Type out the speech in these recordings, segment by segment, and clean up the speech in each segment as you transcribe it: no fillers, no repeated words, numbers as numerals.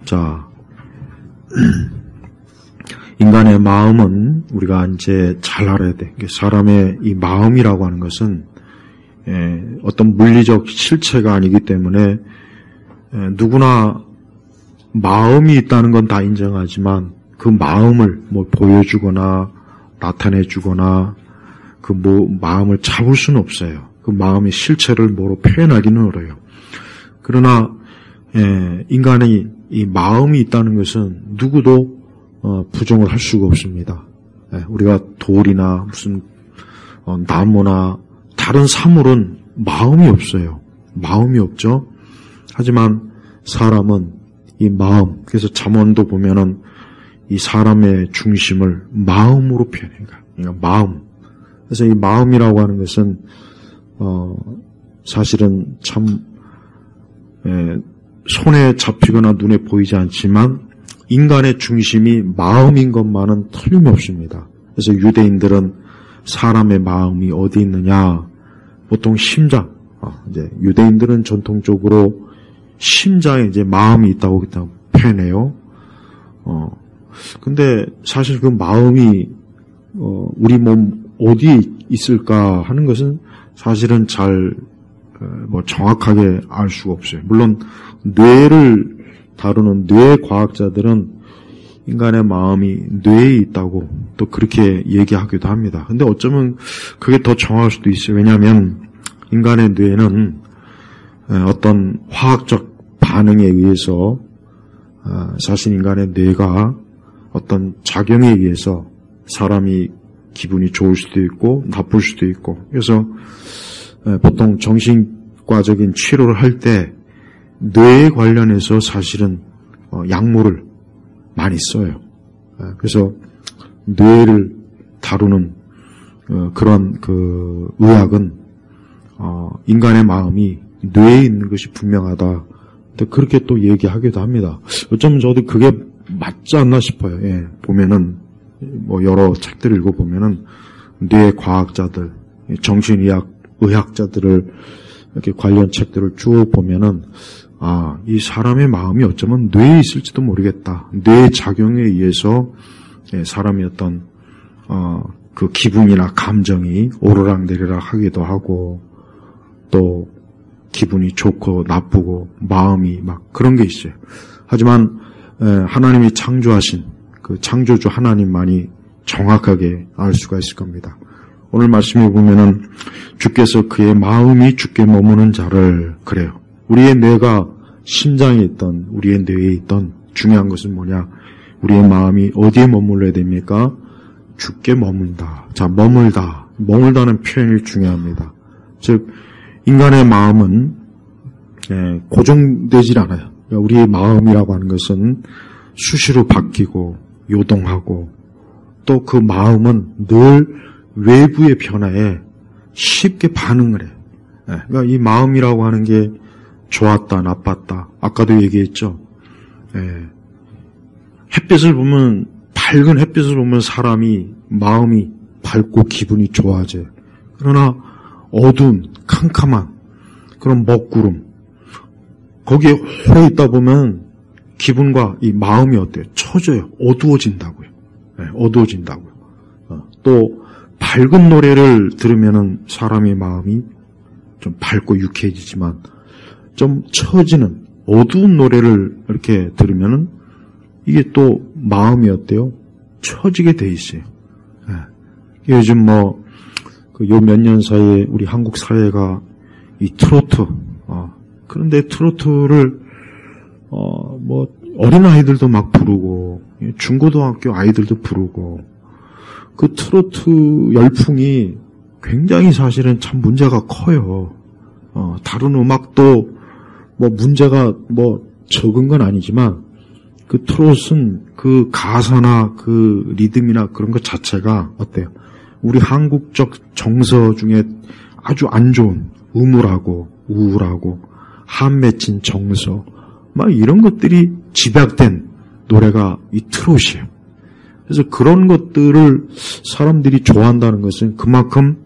자, 인간의 마음은 우리가 이제 잘 알아야 돼. 사람의 이 마음이라고 하는 것은 어떤 물리적 실체가 아니기 때문에 누구나 마음이 있다는 건 다 인정하지만 그 마음을 뭐 보여주거나 나타내주거나 그 마음을 잡을 수는 없어요. 그 마음의 실체를 뭐로 표현하기는 어려워요. 그러나 인간의 이 마음이 있다는 것은 누구도 부정을 할 수가 없습니다. 우리가 돌이나 무슨 나무나 다른 사물은 마음이 없어요. 마음이 없죠. 하지만 사람은 이 마음, 그래서 잠언도 보면은 이 사람의 중심을 마음으로 표현해요. 그러니까 마음. 그래서 이 마음이라고 하는 것은 사실은 참 손에 잡히거나 눈에 보이지 않지만 인간의 중심이 마음인 것만은 틀림없습니다. 그래서 유대인들은 사람의 마음이 어디 있느냐? 보통 심장. 이제 유대인들은 전통적으로 심장에 이제 마음이 있다고 표현해요. 근데 사실 그 마음이 우리 몸 어디에 있을까 하는 것은 사실은 잘 정확하게 알 수가 없어요. 물론 뇌를 다루는 뇌 과학자들은 인간의 마음이 뇌에 있다고 또 그렇게 얘기하기도 합니다. 근데 어쩌면 그게 더 정확할 수도 있어요. 왜냐하면 인간의 뇌는 어떤 화학적 반응에 의해서 사실 인간의 뇌가 어떤 작용에 의해서 사람이 기분이 좋을 수도 있고 나쁠 수도 있고, 그래서 보통 정신과적인 치료를 할 때 뇌에 관련해서 사실은 약물을 많이 써요. 그래서 뇌를 다루는 그런 그 의학은 인간의 마음이 뇌에 있는 것이 분명하다. 그렇게 또 얘기하기도 합니다. 어쩌면 저도 그게 맞지 않나 싶어요. 보면은 여러 책들을 읽어보면은 뇌 과학자들, 정신의학 의학자들을 이렇게 관련 책들을 쭉 보면은 이 사람의 마음이 어쩌면 뇌에 있을지도 모르겠다. 뇌 작용에 의해서 사람이 어떤 그 기분이나 감정이 오르락내리락 하기도 하고 또 기분이 좋고 나쁘고 마음이 막 그런 게 있어요. 하지만 하나님이 창조하신 그 창조주 하나님만이 정확하게 알 수가 있을 겁니다. 오늘 말씀에 보면은 주께서 그의 마음이 주께 머무는 자를, 그래요. 우리의 뇌가 심장에 있던, 우리의 뇌에 있던 중요한 것은 뭐냐? 우리의 마음이 어디에 머물러야 됩니까? 주께 머문다. 자, 머물다. 머물다는 표현이 중요합니다. 즉 인간의 마음은 고정되질 않아요. 그러니까 우리의 마음이라고 하는 것은 수시로 바뀌고 요동하고 또 그 마음은 늘 외부의 변화에 쉽게 반응을 해요. 그러니까 이 마음이라고 하는 게 좋았다, 나빴다. 아까도 얘기했죠. 햇빛을 보면, 밝은 햇빛을 보면 사람이 마음이 밝고 기분이 좋아져요. 그러나 어두운 캄캄한 그런 먹구름, 거기에 오래 있다 보면 기분과 이 마음이 어때요? 처져요. 어두워진다고요. 어두워진다고요. 또 밝은 노래를 들으면은 사람의 마음이 좀 밝고 유쾌해지지만 좀 처지는 어두운 노래를 이렇게 들으면은 이게 또 마음이 어때요? 처지게 돼 있어요. 요즘 요 몇 년 사이에 우리 한국 사회가 이 트로트, 그런데 트로트를, 어린아이들도 막 부르고, 중고등학교 아이들도 부르고, 그 트로트 열풍이 굉장히 사실은 참 문제가 커요. 다른 음악도 문제가 적은 건 아니지만, 그 트롯은 그 가사나 그 리듬이나 그런 것 자체가 어때요? 우리 한국적 정서 중에 아주 안 좋은 음울하고 우울하고 한 맺힌 정서 막 이런 것들이 집약된 노래가 이 트롯이에요. 그래서 그런 것들을 사람들이 좋아한다는 것은 그만큼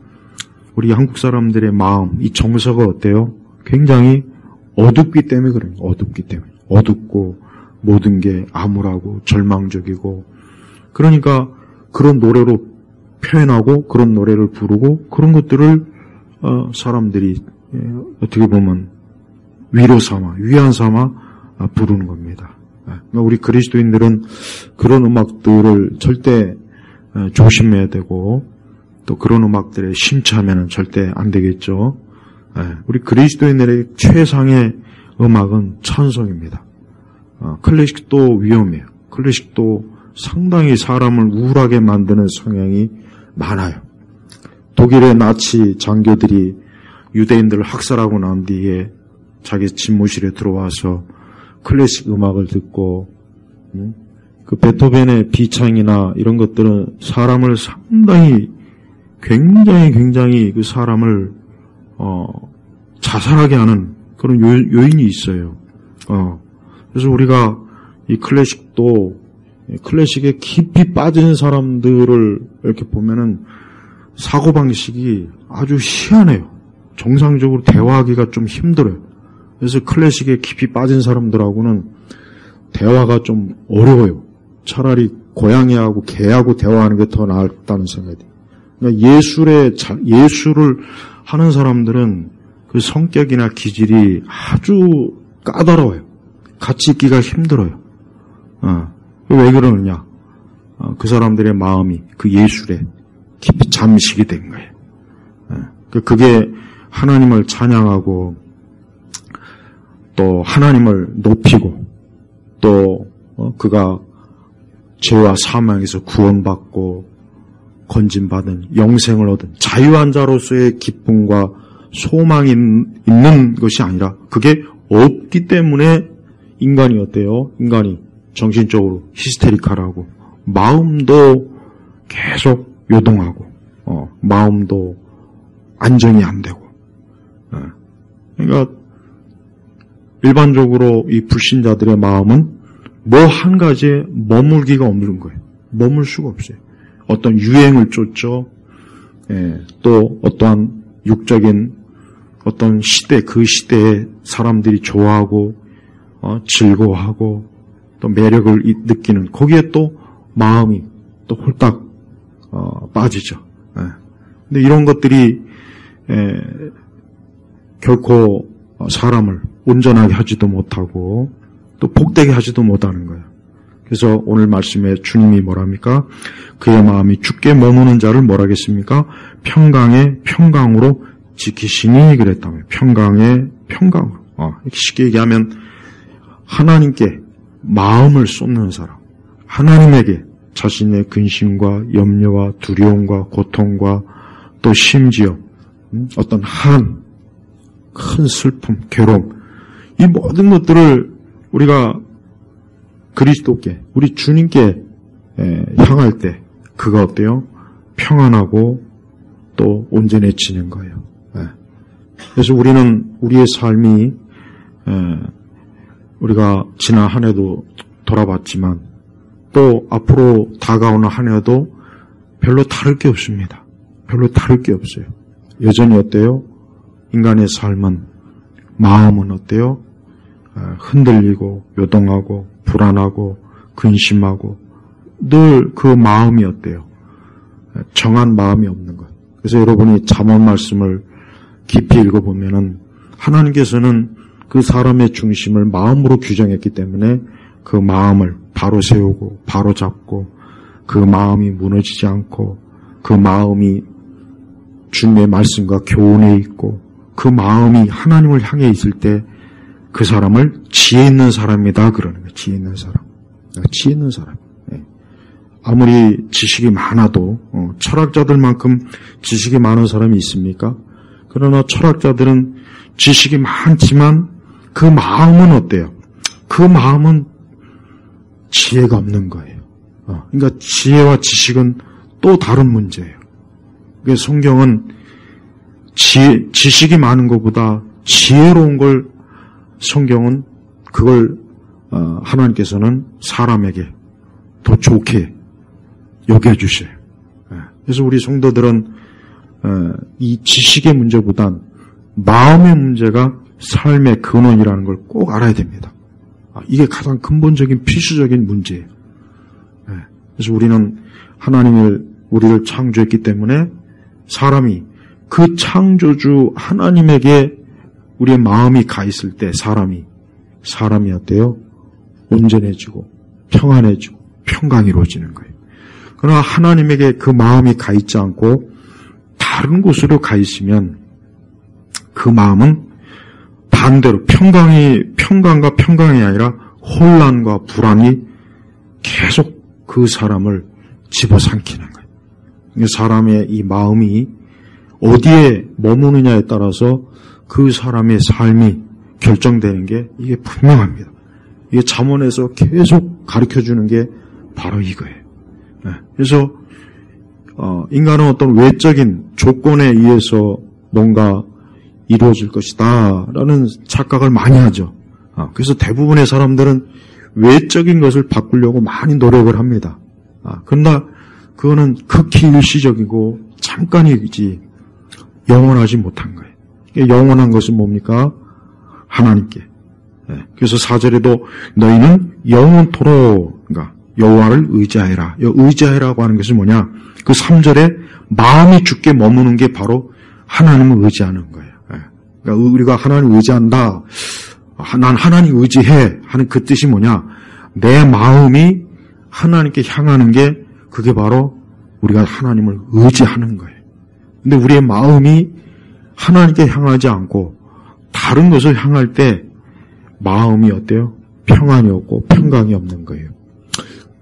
우리 한국 사람들의 마음, 이 정서가 어때요? 굉장히 어둡기 때문에 그래요. 어둡기 때문에. 어둡고 모든 게 암울하고 절망적이고, 그러니까 그런 노래로 표현하고 그런 노래를 부르고 그런 것들을 사람들이 어떻게 보면 위로 삼아, 위안 삼아 부르는 겁니다. 그러니까 우리 그리스도인들은 그런 음악들을 절대 조심해야 되고, 또 그런 음악들에 심취하면 절대 안 되겠죠. 우리 그리스도인들의 최상의 음악은 찬송입니다. 클래식도 위험해요. 클래식도 상당히 사람을 우울하게 만드는 성향이 많아요. 독일의 나치 장교들이 유대인들을 학살하고 난 뒤에 자기 집무실에 들어와서 클래식 음악을 듣고, 그 베토벤의 비창이나 이런 것들은 사람을 상당히 굉장히 그 사람을 자살하게 하는 그런 요인이 있어요. 그래서 우리가 이 클래식에 깊이 빠진 사람들을 이렇게 보면은 사고방식이 아주 희한해요. 정상적으로 대화하기가 좀 힘들어요. 그래서 클래식에 깊이 빠진 사람들하고는 대화가 좀 어려워요. 차라리 고양이하고 개하고 대화하는 게 더 나았다는 생각이 돼요. 그러니까 예술을 하는 사람들은 그 성격이나 기질이 아주 까다로워요. 같이 있기가 힘들어요. 왜 그러느냐? 그 사람들의 마음이 그 예술에 깊이 잠식이 된 거예요. 그게 하나님을 찬양하고 또 하나님을 높이고 또 그가 죄와 사망에서 구원받고 건진받은 영생을 얻은 자유한 자로서의 기쁨과 소망이 있는 것이 아니라, 그게 없기 때문에 인간이 어때요? 인간이 정신적으로 히스테리컬하고 마음도 계속 요동하고 마음도 안정이 안 되고. 그러니까 일반적으로 이 불신자들의 마음은 뭐 한 가지에 머물기가 없는 거예요. 머물 수가 없어요. 어떤 유행을 쫓죠. 또 어떠한 육적인 어떤 시대, 그 시대에 사람들이 좋아하고 즐거워하고 또 매력을 느끼는, 거기에 또 마음이 또 홀딱 빠지죠. 근데 이런 것들이 결코 사람을 온전하게 하지도 못하고 또 복되게 하지도 못하는 거예요. 그래서 오늘 말씀에 주님이 뭐랍니까? 그의 마음이 주께 머무는 자를 뭐라겠습니까? 평강의 평강으로 지키시니 그랬다며. 평강의 평강으로. 쉽게 얘기하면 하나님께 마음을 쏟는 사람, 하나님에게 자신의 근심과 염려와 두려움과 고통과 또 심지어 어떤 큰 슬픔, 괴로움, 이 모든 것들을 우리가 그리스도께, 우리 주님께 향할 때 그가 어때요? 평안하고 또 온전해지는 거예요. 그래서 우리는 우리의 삶이 우리가 지난 한 해도 돌아봤지만 또 앞으로 다가오는 한 해도 별로 다를 게 없습니다. 별로 다를 게 없어요. 여전히 어때요? 인간의 삶은, 마음은 어때요? 흔들리고 요동하고 불안하고 근심하고 늘 그 마음이 어때요? 정한 마음이 없는 것. 그래서 여러분이 잠언 말씀을 깊이 읽어보면은 하나님께서는 그 사람의 중심을 마음으로 규정했기 때문에 그 마음을 바로 세우고 바로 잡고 그 마음이 무너지지 않고 그 마음이 주님의 말씀과 교훈에 있고 그 마음이 하나님을 향해 있을 때 그 사람을 지혜 있는 사람이다 그러는 거예요. 지혜 있는 사람. 지혜 있는 사람. 아무리 지식이 많아도 철학자들만큼 지식이 많은 사람이 있습니까? 그러나 철학자들은 지식이 많지만 그 마음은 어때요? 그 마음은 지혜가 없는 거예요. 그러니까 지혜와 지식은 또 다른 문제예요. 그래서 성경은 지식이 많은 것보다 지혜로운 걸 성경은 그걸 하나님께서는 사람에게 더 좋게 여겨주셔요. 그래서 우리 성도들은 이 지식의 문제보단 마음의 문제가 삶의 근원이라는 걸 꼭 알아야 됩니다. 이게 가장 근본적인 필수적인 문제예요. 그래서 우리는 우리를 창조했기 때문에 사람이 그 창조주 하나님에게 우리의 마음이 가 있을 때 사람이 어때요? 온전해지고 평안해지고 평강이 이루어지는 거예요. 그러나 하나님에게 그 마음이 가 있지 않고 다른 곳으로 가 있으면 그 마음은 반대로 평강과 평강이 아니라 혼란과 불안이 계속 그 사람을 집어삼키는 거예요. 사람의 이 마음이 어디에 머무느냐에 따라서 그 사람의 삶이 결정되는 게 이게 분명합니다. 이게 잠언에서 계속 가르쳐주는 게 바로 이거예요. 그래서 인간은 어떤 외적인 조건에 의해서 뭔가 이루어질 것이다 라는 착각을 많이 하죠. 그래서 대부분의 사람들은 외적인 것을 바꾸려고 많이 노력을 합니다. 그러나 그거는 극히 일시적이고 잠깐이지 영원하지 못한 거예요. 영원한 것은 뭡니까? 하나님께. 그래서 4절에도 너희는 영원토록 그러니까 여호와를 의지하여라. 의지하여라고 하는 것은 뭐냐? 그 3절에 마음이 주께 머무는 게 바로 하나님을 의지하는 거예요. 그러니까 우리가 하나님을 의지한다. 난 하나님 의지해 하는 그 뜻이 뭐냐? 내 마음이 하나님께 향하는 게 그게 바로 우리가 하나님을 의지하는 거예요. 근데 우리의 마음이 하나님께 향하지 않고 다른 것을 향할 때 마음이 어때요? 평안이 없고 평강이 없는 거예요.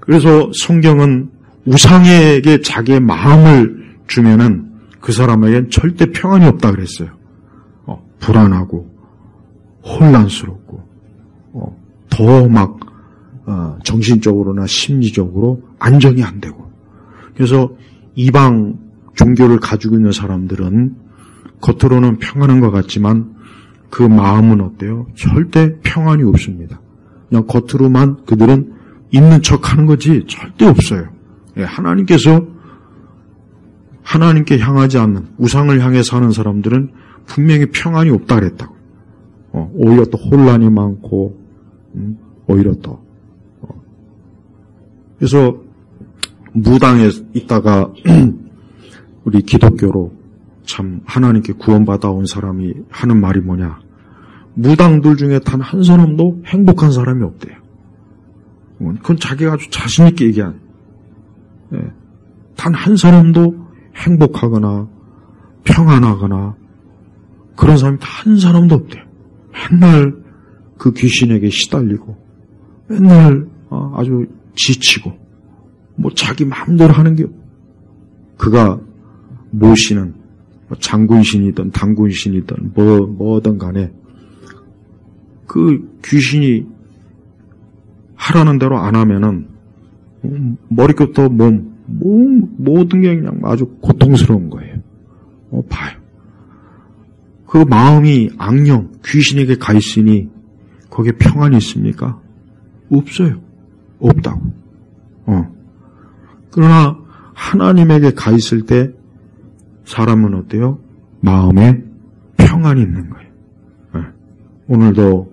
그래서 성경은 우상에게 자기의 마음을 주면은 그 사람에겐 절대 평안이 없다 그랬어요. 불안하고 혼란스럽고 더 막 정신적으로나 심리적으로 안정이 안 되고 그래서 이방 종교를 가지고 있는 사람들은 겉으로는 평안한 것 같지만 그 마음은 어때요? 절대 평안이 없습니다. 그냥 겉으로만 그들은 있는 척하는 거지 절대 없어요. 하나님께 향하지 않는 우상을 향해 사는 사람들은 분명히 평안이 없다 그랬다고. 오히려 또 혼란이 많고 오히려 또 그래서 무당에 있다가 우리 기독교로 참 하나님께 구원받아온 사람이 하는 말이 뭐냐? 무당들 중에 단 한 사람도 행복한 사람이 없대요. 그건 자기가 아주 자신 있게 얘기한. 단 한 사람도 행복하거나 평안하거나 그런 사람이 한 사람도 없대요. 맨날 그 귀신에게 시달리고 맨날 아주 지치고 뭐 자기 마음대로 하는 게 그가 모시는 장군신이든 당군신이든 뭐든 간에 그 귀신이 하라는 대로 안 하면은 머리부터 모든 게 그냥 아주 고통스러운 거예요. 봐요. 그 마음이 악령, 귀신에게 가 있으니 거기에 평안이 있습니까? 없어요. 없다고. 그러나 하나님에게 가 있을 때 사람은 어때요? 마음에 평안이 있는 거예요. 오늘도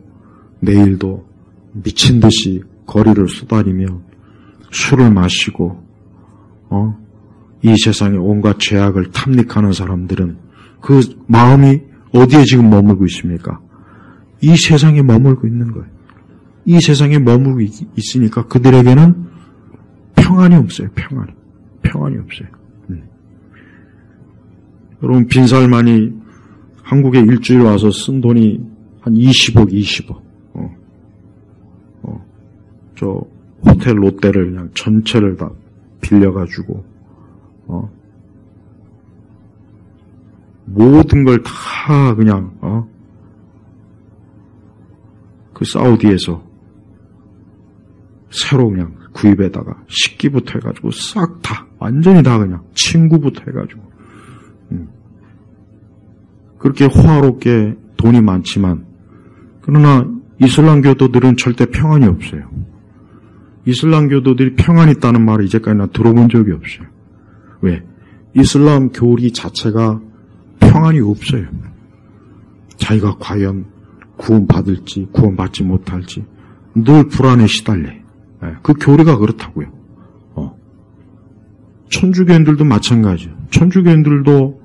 내일도 미친 듯이 거리를 쏘다니며 술을 마시고 이 세상의 온갖 죄악을 탐닉하는 사람들은 그 마음이 어디에 지금 머물고 있습니까? 이 세상에 머물고 있는 거예요. 이 세상에 머물고 있으니까 그들에게는 평안이 없어요. 평안이 없어요. 여러분 빈살만이 한국에 일주일 와서 쓴 돈이 한 20억. 저 호텔 롯데를 그냥 전체를 다 빌려가지고 모든 걸 다 그냥 그 사우디에서 새로 그냥 구입에다가 식기부터 해가지고 싹 다 완전히 다 그냥 침구부터 해가지고 그렇게 호화롭게 돈이 많지만 그러나 이슬람 교도들은 절대 평안이 없어요. 이슬람 교도들이 평안이 있다는 말을 이제까지 나 들어본 적이 없어요. 왜? 이슬람 교리 자체가 평안이 없어요. 자기가 과연 구원받을지 구원받지 못할지 늘 불안에 시달려. 그 교리가 그렇다고요. 천주교인들도 마찬가지예요. 천주교인들도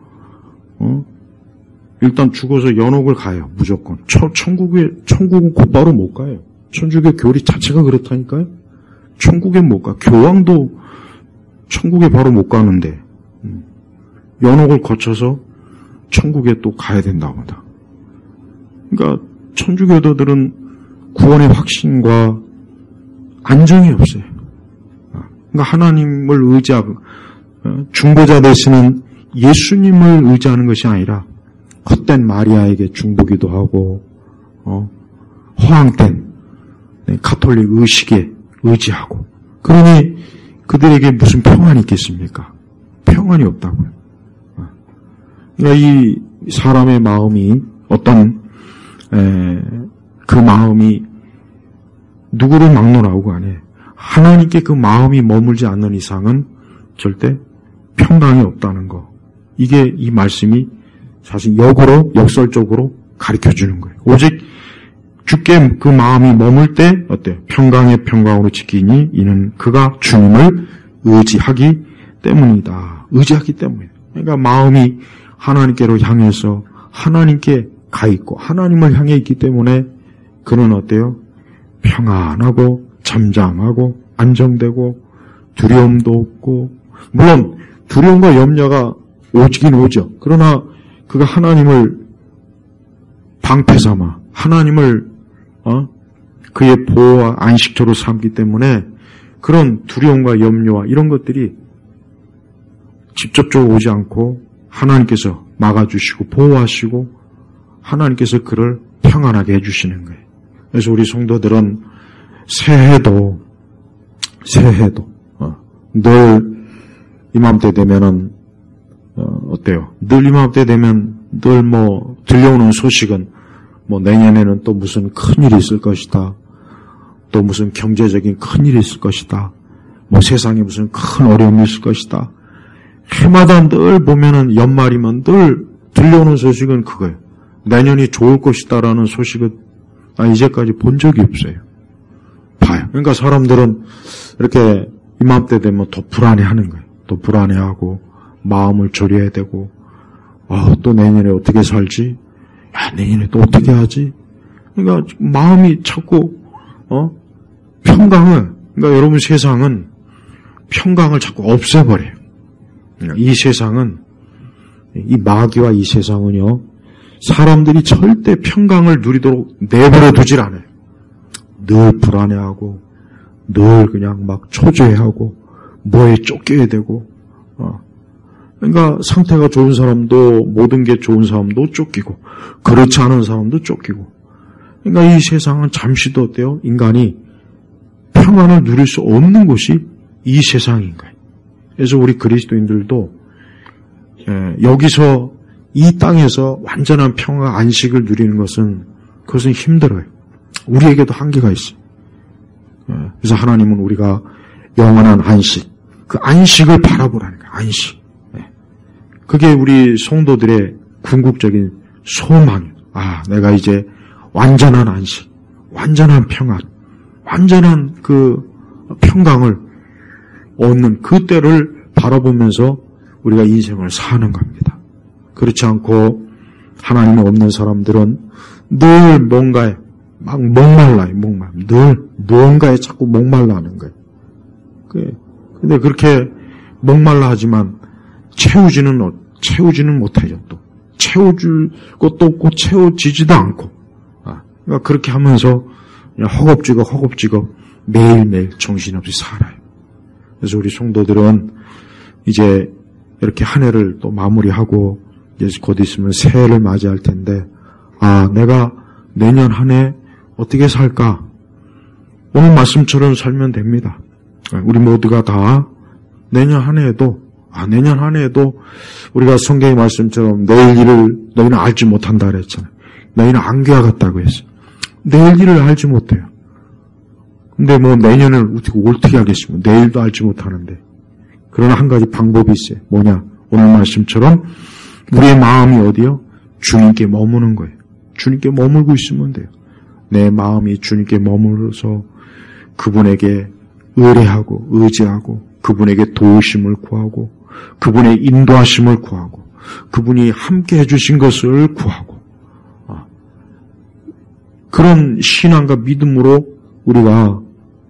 일단 죽어서 연옥을 가요. 무조건. 천국은 곧바로 못 가요. 천주교 교리 자체가 그렇다니까요. 천국에 못 가. 교황도 천국에 바로 못 가는데 연옥을 거쳐서 천국에 또 가야 된다고 한다. 그러니까 천주교도들은 구원의 확신과 안정이 없어요. 그러니까 하나님을 의지하고 중보자 되시는 예수님을 의지하는 것이 아니라 헛된 마리아에게 중보기도 하고 허황된 가톨릭 의식에 의지하고 그러니 그들에게 무슨 평안이 있겠습니까? 평안이 없다고요. 그러니까 이 사람의 마음이 어떤 그 마음이 누구를 막론하고 안해 하나님께 그 마음이 머물지 않는 이상은 절대 평강이 없다는 거. 이게 이 말씀이 사실 역설적으로 가르쳐주는 거예요. 오직 주께 그 마음이 머물 때 어때? 평강의 평강으로 지키니 이는 그가 주님을 의지하기 때문이다. 의지하기 때문이에요. 그러니까 마음이 하나님께로 향해서 하나님께 가 있고 하나님을 향해 있기 때문에 그는 어때요? 평안하고 잠잠하고 안정되고 두려움도 없고 물론 두려움과 염려가 오지긴 오죠. 그러나 그가 하나님을 방패 삼아 하나님을 그의 보호와 안식처로 삼기 때문에 그런 두려움과 염려와 이런 것들이 직접적으로 오지 않고 하나님께서 막아주시고 보호하시고 하나님께서 그를 평안하게 해주시는 거예요. 그래서 우리 성도들은 새해도 늘 이맘때 되면은 어때요? 늘 이맘때 되면 늘 들려오는 소식은 내년에는 또 무슨 큰일이 있을 것이다. 또 무슨 경제적인 큰일이 있을 것이다. 세상에 무슨 큰 어려움이 있을 것이다. 해마다 늘 보면은 연말이면 늘 들려오는 소식은 그거예요. 내년이 좋을 것이다라는 소식은 이제까지 본 적이 없어요. 봐요. 그러니까 사람들은 이렇게 이맘때 되면 더 불안해하는 거예요. 또 불안해하고 마음을 졸여야 되고 또 내년에 어떻게 살지? 내년에 또 어떻게 하지? 그러니까 마음이 자꾸 평강을 그러니까 여러분 세상은 평강을 자꾸 없애버려요. 이 세상은 이 마귀와 이 세상은요 사람들이 절대 평강을 누리도록 내버려 두질 않아요. 늘 불안해하고 늘 그냥 막 초조해하고 뭐에 쫓겨야 되고 그러니까 상태가 좋은 사람도 모든 게 좋은 사람도 쫓기고 그렇지 않은 사람도 쫓기고 그러니까 이 세상은 잠시도 어때요? 인간이 평안을 누릴 수 없는 곳이 이 세상인 거예요. 그래서 우리 그리스도인들도 여기서 이 땅에서 완전한 평화 안식을 누리는 그것은 힘들어요. 우리에게도 한계가 있어요. 그래서 하나님은 우리가 영원한 안식, 그 안식을 바라보라니까 안식. 그게 우리 성도들의 궁극적인 소망이에요. 내가 이제 완전한 안식, 완전한 평안, 완전한 그 평강을 얻는 그 때를 바라보면서 우리가 인생을 사는 겁니다. 그렇지 않고 하나님이 없는 사람들은 늘 뭔가에 막 목말라요. 늘 무언가에 자꾸 목말라 하는 거예요. 근데 그렇게 목말라 하지만 채우지는 못해요. 또 채워줄 것도 없고 채워지지도 않고 그러니까 그렇게 하면서 그냥 허겁지겁 매일매일 정신없이 살아요. 그래서 우리 성도들은 이제 이렇게 한 해를 또 마무리하고 이제 곧 있으면 새해를 맞이할 텐데 내가 내년 한 해 어떻게 살까? 오늘 말씀처럼 살면 됩니다. 우리 모두가 다 내년 한 해에도 우리가 성경의 말씀처럼 내일 일을 너희는 알지 못한다 그랬잖아요. 너희는 안개와 같다고 했어요. 내일 일을 알지 못해요. 근데 내년을 어떻게 하겠습니까? 내일도 알지 못하는데. 그러나 한 가지 방법이 있어요. 뭐냐? 오늘 말씀처럼 우리의 마음이 어디요? 주님께 머무는 거예요. 주님께 머물고 있으면 돼요. 내 마음이 주님께 머물러서 그분에게 의뢰하고 의지하고 그분에게 도우심을 구하고 그분의 인도하심을 구하고 그분이 함께 해주신 것을 구하고 그런 신앙과 믿음으로 우리가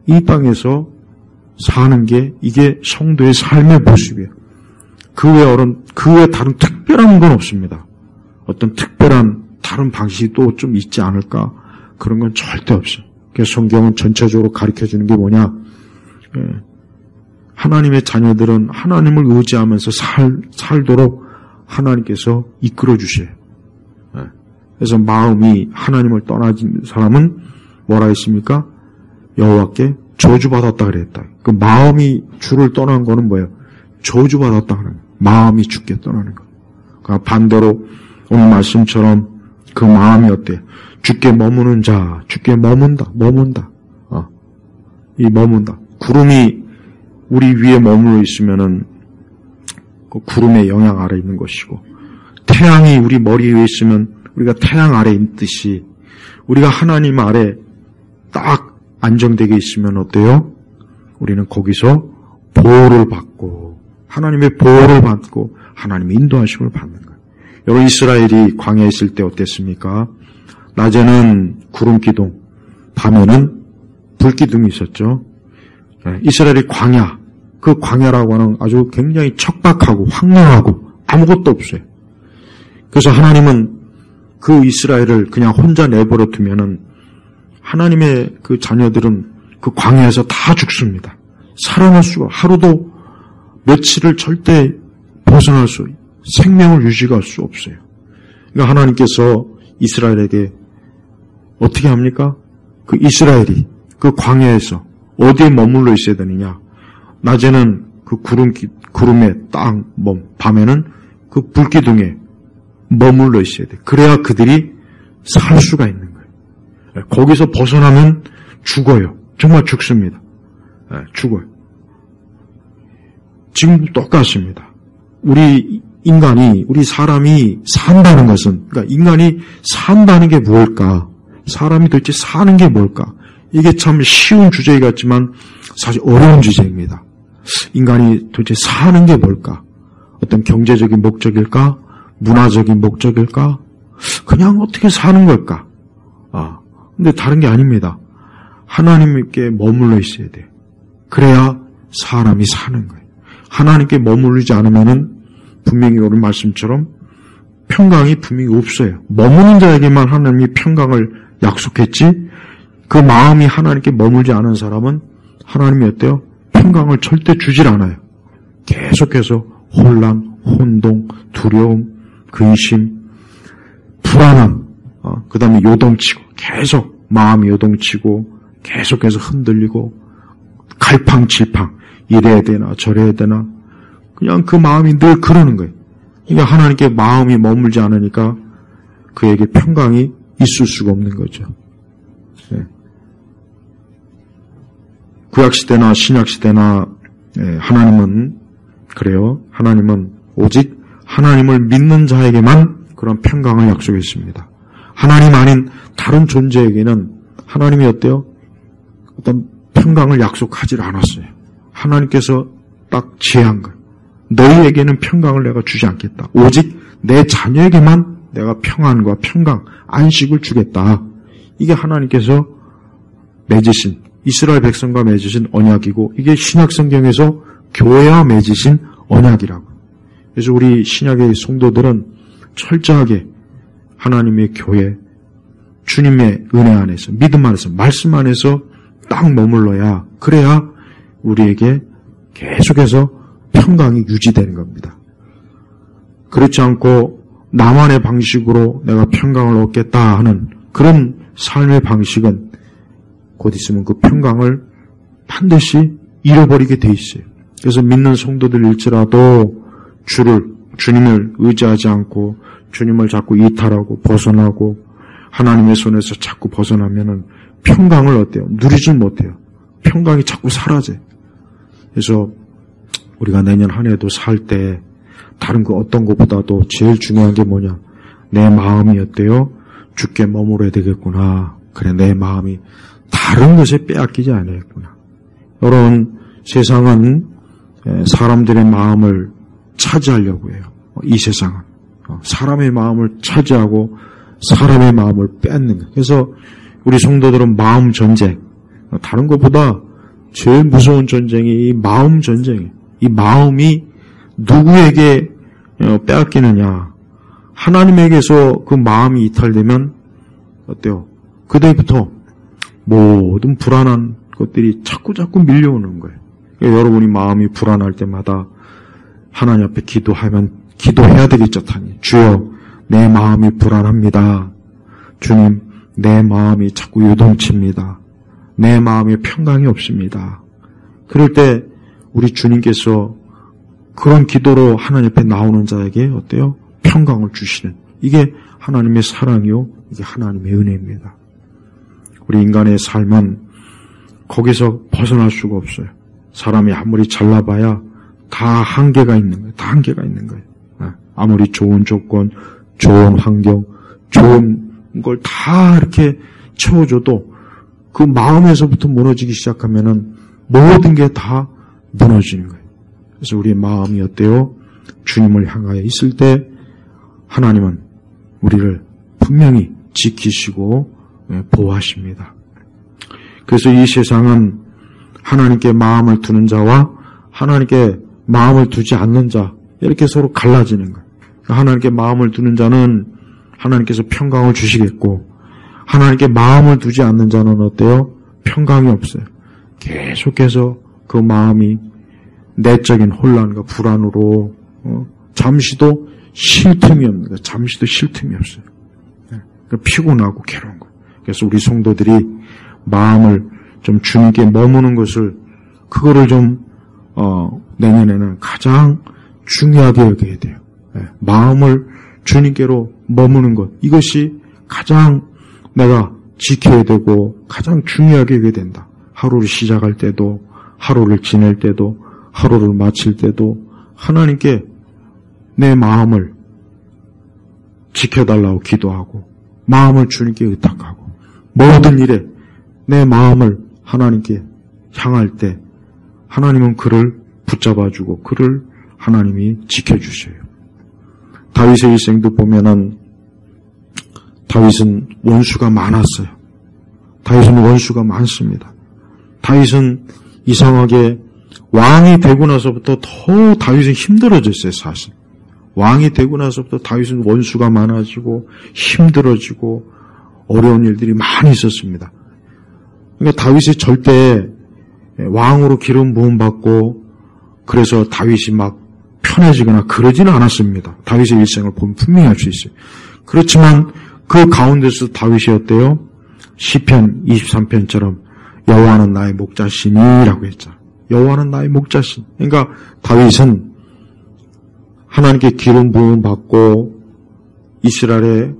이 땅에서 사는 게 이게 성도의 삶의 모습이에요. 그 외에 다른 특별한 건 없습니다. 어떤 특별한 다른 방식이 또 좀 있지 않을까? 그런 건 절대 없어요. 그래서 성경은 전체적으로 가르쳐주는 게 뭐냐? 하나님의 자녀들은 하나님을 의지하면서 살도록 하나님께서 이끌어 주셔요. 그래서 마음이 하나님을 떠나진 사람은 뭐라 했습니까? 여호와께 저주받았다 그랬다. 그 마음이 주를 떠난 거는 뭐예요? 저주받았다 그래요. 마음이 주께 떠나는 거. 그러니까 반대로 오늘 말씀처럼 그 마음이 어때요? 주께 머무는 자, 주께 머문다. 이 머문다. 구름이 우리 위에 머물러 있으면은 그 구름의 영향 아래 있는 것이고, 태양이 우리 머리 위에 있으면 우리가 태양 아래 있듯이 우리가 하나님 아래 딱 안정되게 있으면 어때요? 우리는 거기서 보호를 받고 하나님의 보호를 받고 하나님의 인도하심을 받는 거예요. 여러분 이스라엘이 광야에 있을 때 어땠습니까? 낮에는 구름기둥, 밤에는 불기둥이 있었죠. 이스라엘이 광야, 그 광야라고 하는 아주 굉장히 척박하고 황량하고 아무것도 없어요. 그래서 하나님은 그 이스라엘을 그냥 혼자 내버려 두면은 하나님의 그 자녀들은 그 광야에서 다 죽습니다. 살아날 수가, 하루도 며칠을 절대 벗어날 수, 생명을 유지할 수 없어요. 그러니까 하나님께서 이스라엘에게 어떻게 합니까? 그 이스라엘이 그 광야에서 어디에 머물러 있어야 되느냐? 낮에는 그 구름에 딱 밤에는 그 불기둥에 머물러 있어야 돼. 그래야 그들이 살 수가 있는 거예요. 거기서 벗어나면 죽어요. 정말 죽습니다. 죽어요. 지금 똑같습니다. 우리 사람이 산다는 것은, 그러니까 인간이 산다는 게 뭘까? 사람이 도대체 사는 게 뭘까? 이게 참 쉬운 주제 같지만 사실 어려운 주제입니다. 인간이 도대체 사는 게 뭘까? 어떤 경제적인 목적일까? 문화적인 목적일까? 그냥 어떻게 사는 걸까? 근데 다른 게 아닙니다. 하나님께 머물러 있어야 돼. 그래야 사람이 사는 거예요. 하나님께 머무르지 않으면은 분명히 오늘 말씀처럼 평강이 분명히 없어요. 머무는 자에게만 하나님이 평강을 약속했지, 그 마음이 하나님께 머물지 않은 사람은 하나님이 어때요? 평강을 절대 주질 않아요. 계속해서 혼란, 혼동, 두려움, 근심, 불안함, 그 다음에 요동치고, 계속 마음이 요동치고, 계속해서 흔들리고, 갈팡질팡, 이래야 되나, 저래야 되나, 그냥 그 마음이 늘 그러는 거예요. 그러니까 하나님께 마음이 머물지 않으니까 그에게 평강이 있을 수가 없는 거죠. 네. 구약시대나 신약시대나 하나님은 그래요. 하나님은 오직 하나님을 믿는 자에게만 그런 평강을 약속했습니다. 하나님 아닌 다른 존재에게는 하나님이 어때요? 어떤 평강을 약속하지 않았어요. 하나님께서 딱 제한 거예요. 너희에게는 평강을 내가 주지 않겠다. 오직 내 자녀에게만 내가 평안과 평강, 안식을 주겠다. 이게 하나님께서 맺으신, 이스라엘 백성과 맺으신 언약이고, 이게 신약성경에서 교회와 맺으신 언약이라고. 그래서 우리 신약의 성도들은 철저하게 하나님의 교회, 주님의 은혜 안에서, 믿음 안에서, 말씀 안에서 딱 머물러야, 그래야 우리에게 계속해서 평강이 유지되는 겁니다. 그렇지 않고 나만의 방식으로 내가 평강을 얻겠다 하는 그런 삶의 방식은 곧 있으면 그 평강을 반드시 잃어버리게 돼 있어요. 그래서 믿는 성도들일지라도 주님을 의지하지 않고 주님을 자꾸 이탈하고 벗어나고 하나님의 손에서 자꾸 벗어나면은 평강을 어때요? 누리질 못해요. 평강이 자꾸 사라져요. 그래서 우리가 내년 한 해도 살 때 다른 그 어떤 것보다도 제일 중요한 게 뭐냐? 내 마음이 어때요? 주께 머물러야 되겠구나. 그래, 내 마음이 다른 것에 빼앗기지 않았구나. 여러분, 세상은 사람들의 마음을 차지하려고 해요. 이 세상은 사람의 마음을 차지하고 사람의 마음을 뺏는 거예요. 그래서 우리 성도들은 마음 전쟁, 다른 것보다 제일 무서운 전쟁이 이 마음 전쟁이에요. 이 마음이 누구에게 빼앗기느냐. 하나님에게서 그 마음이 이탈되면 어때요? 그때부터 모든 불안한 것들이 자꾸 밀려오는 거예요. 그러니까 여러분이 마음이 불안할 때마다 하나님 앞에 기도해야 되겠죠. 주여, 내 마음이 불안합니다. 주님, 내 마음이 자꾸 요동칩니다. 내 마음에 평강이 없습니다. 그럴 때 우리 주님께서 그런 기도로 하나님 앞에 나오는 자에게 어때요? 평강을 주시는, 이게 하나님의 사랑이요, 이게 하나님의 은혜입니다. 우리 인간의 삶은 거기서 벗어날 수가 없어요. 사람이 아무리 잘나봐야 다 한계가 있는 거예요. 다 한계가 있는 거예요. 아무리 좋은 조건, 좋은 환경, 좋은 걸 다 이렇게 채워줘도 그 마음에서부터 무너지기 시작하면은 모든 게 다 무너지는 거예요. 그래서 우리의 마음이 어때요? 주님을 향하여 있을 때 하나님은 우리를 분명히 지키시고 보호하십니다. 그래서 이 세상은 하나님께 마음을 두는 자와 하나님께 마음을 두지 않는 자, 이렇게 서로 갈라지는 거예요. 하나님께 마음을 두는 자는 하나님께서 평강을 주시겠고, 하나님께 마음을 두지 않는 자는 어때요? 평강이 없어요. 계속해서 그 마음이 내적인 혼란과 불안으로 잠시도 쉴 틈이 없는 거예요. 잠시도 쉴 틈이 없어요. 피곤하고 괴로운 거예요. 그래서 우리 성도들이 마음을 좀 주님께 머무는 것을, 그거를 좀 내년에는 가장 중요하게 여겨야 돼요. 마음을 주님께로 머무는 것, 이것이 가장 내가 지켜야 되고 가장 중요하게 여겨야 된다. 하루를 시작할 때도, 하루를 지낼 때도, 하루를 마칠 때도 하나님께 내 마음을 지켜달라고 기도하고, 마음을 주님께 의탁하고, 모든 일에 내 마음을 하나님께 향할 때 하나님은 그를 붙잡아주고 그를 하나님이 지켜주셔요. 다윗의 일생도 보면은 다윗은 원수가 많았어요. 다윗은 원수가 많습니다. 다윗은 이상하게 왕이 되고 나서부터 더 다윗은 힘들어졌어요, 사실. 왕이 되고 나서부터 다윗은 원수가 많아지고 힘들어지고 어려운 일들이 많이 있었습니다. 그러니까 다윗이 절대 왕으로 기름 부음 받고 그래서 다윗이 막 편해지거나 그러지는 않았습니다. 다윗의 일생을 보면 분명히 알 수 있어요. 그렇지만 그 가운데서 다윗이 어때요? 시편 23편처럼 여호와는 나의 목자시니라고 했잖아요. 여호와는 나의 목자신. 그러니까 다윗은 하나님께 기름 부음 받고 이스라엘의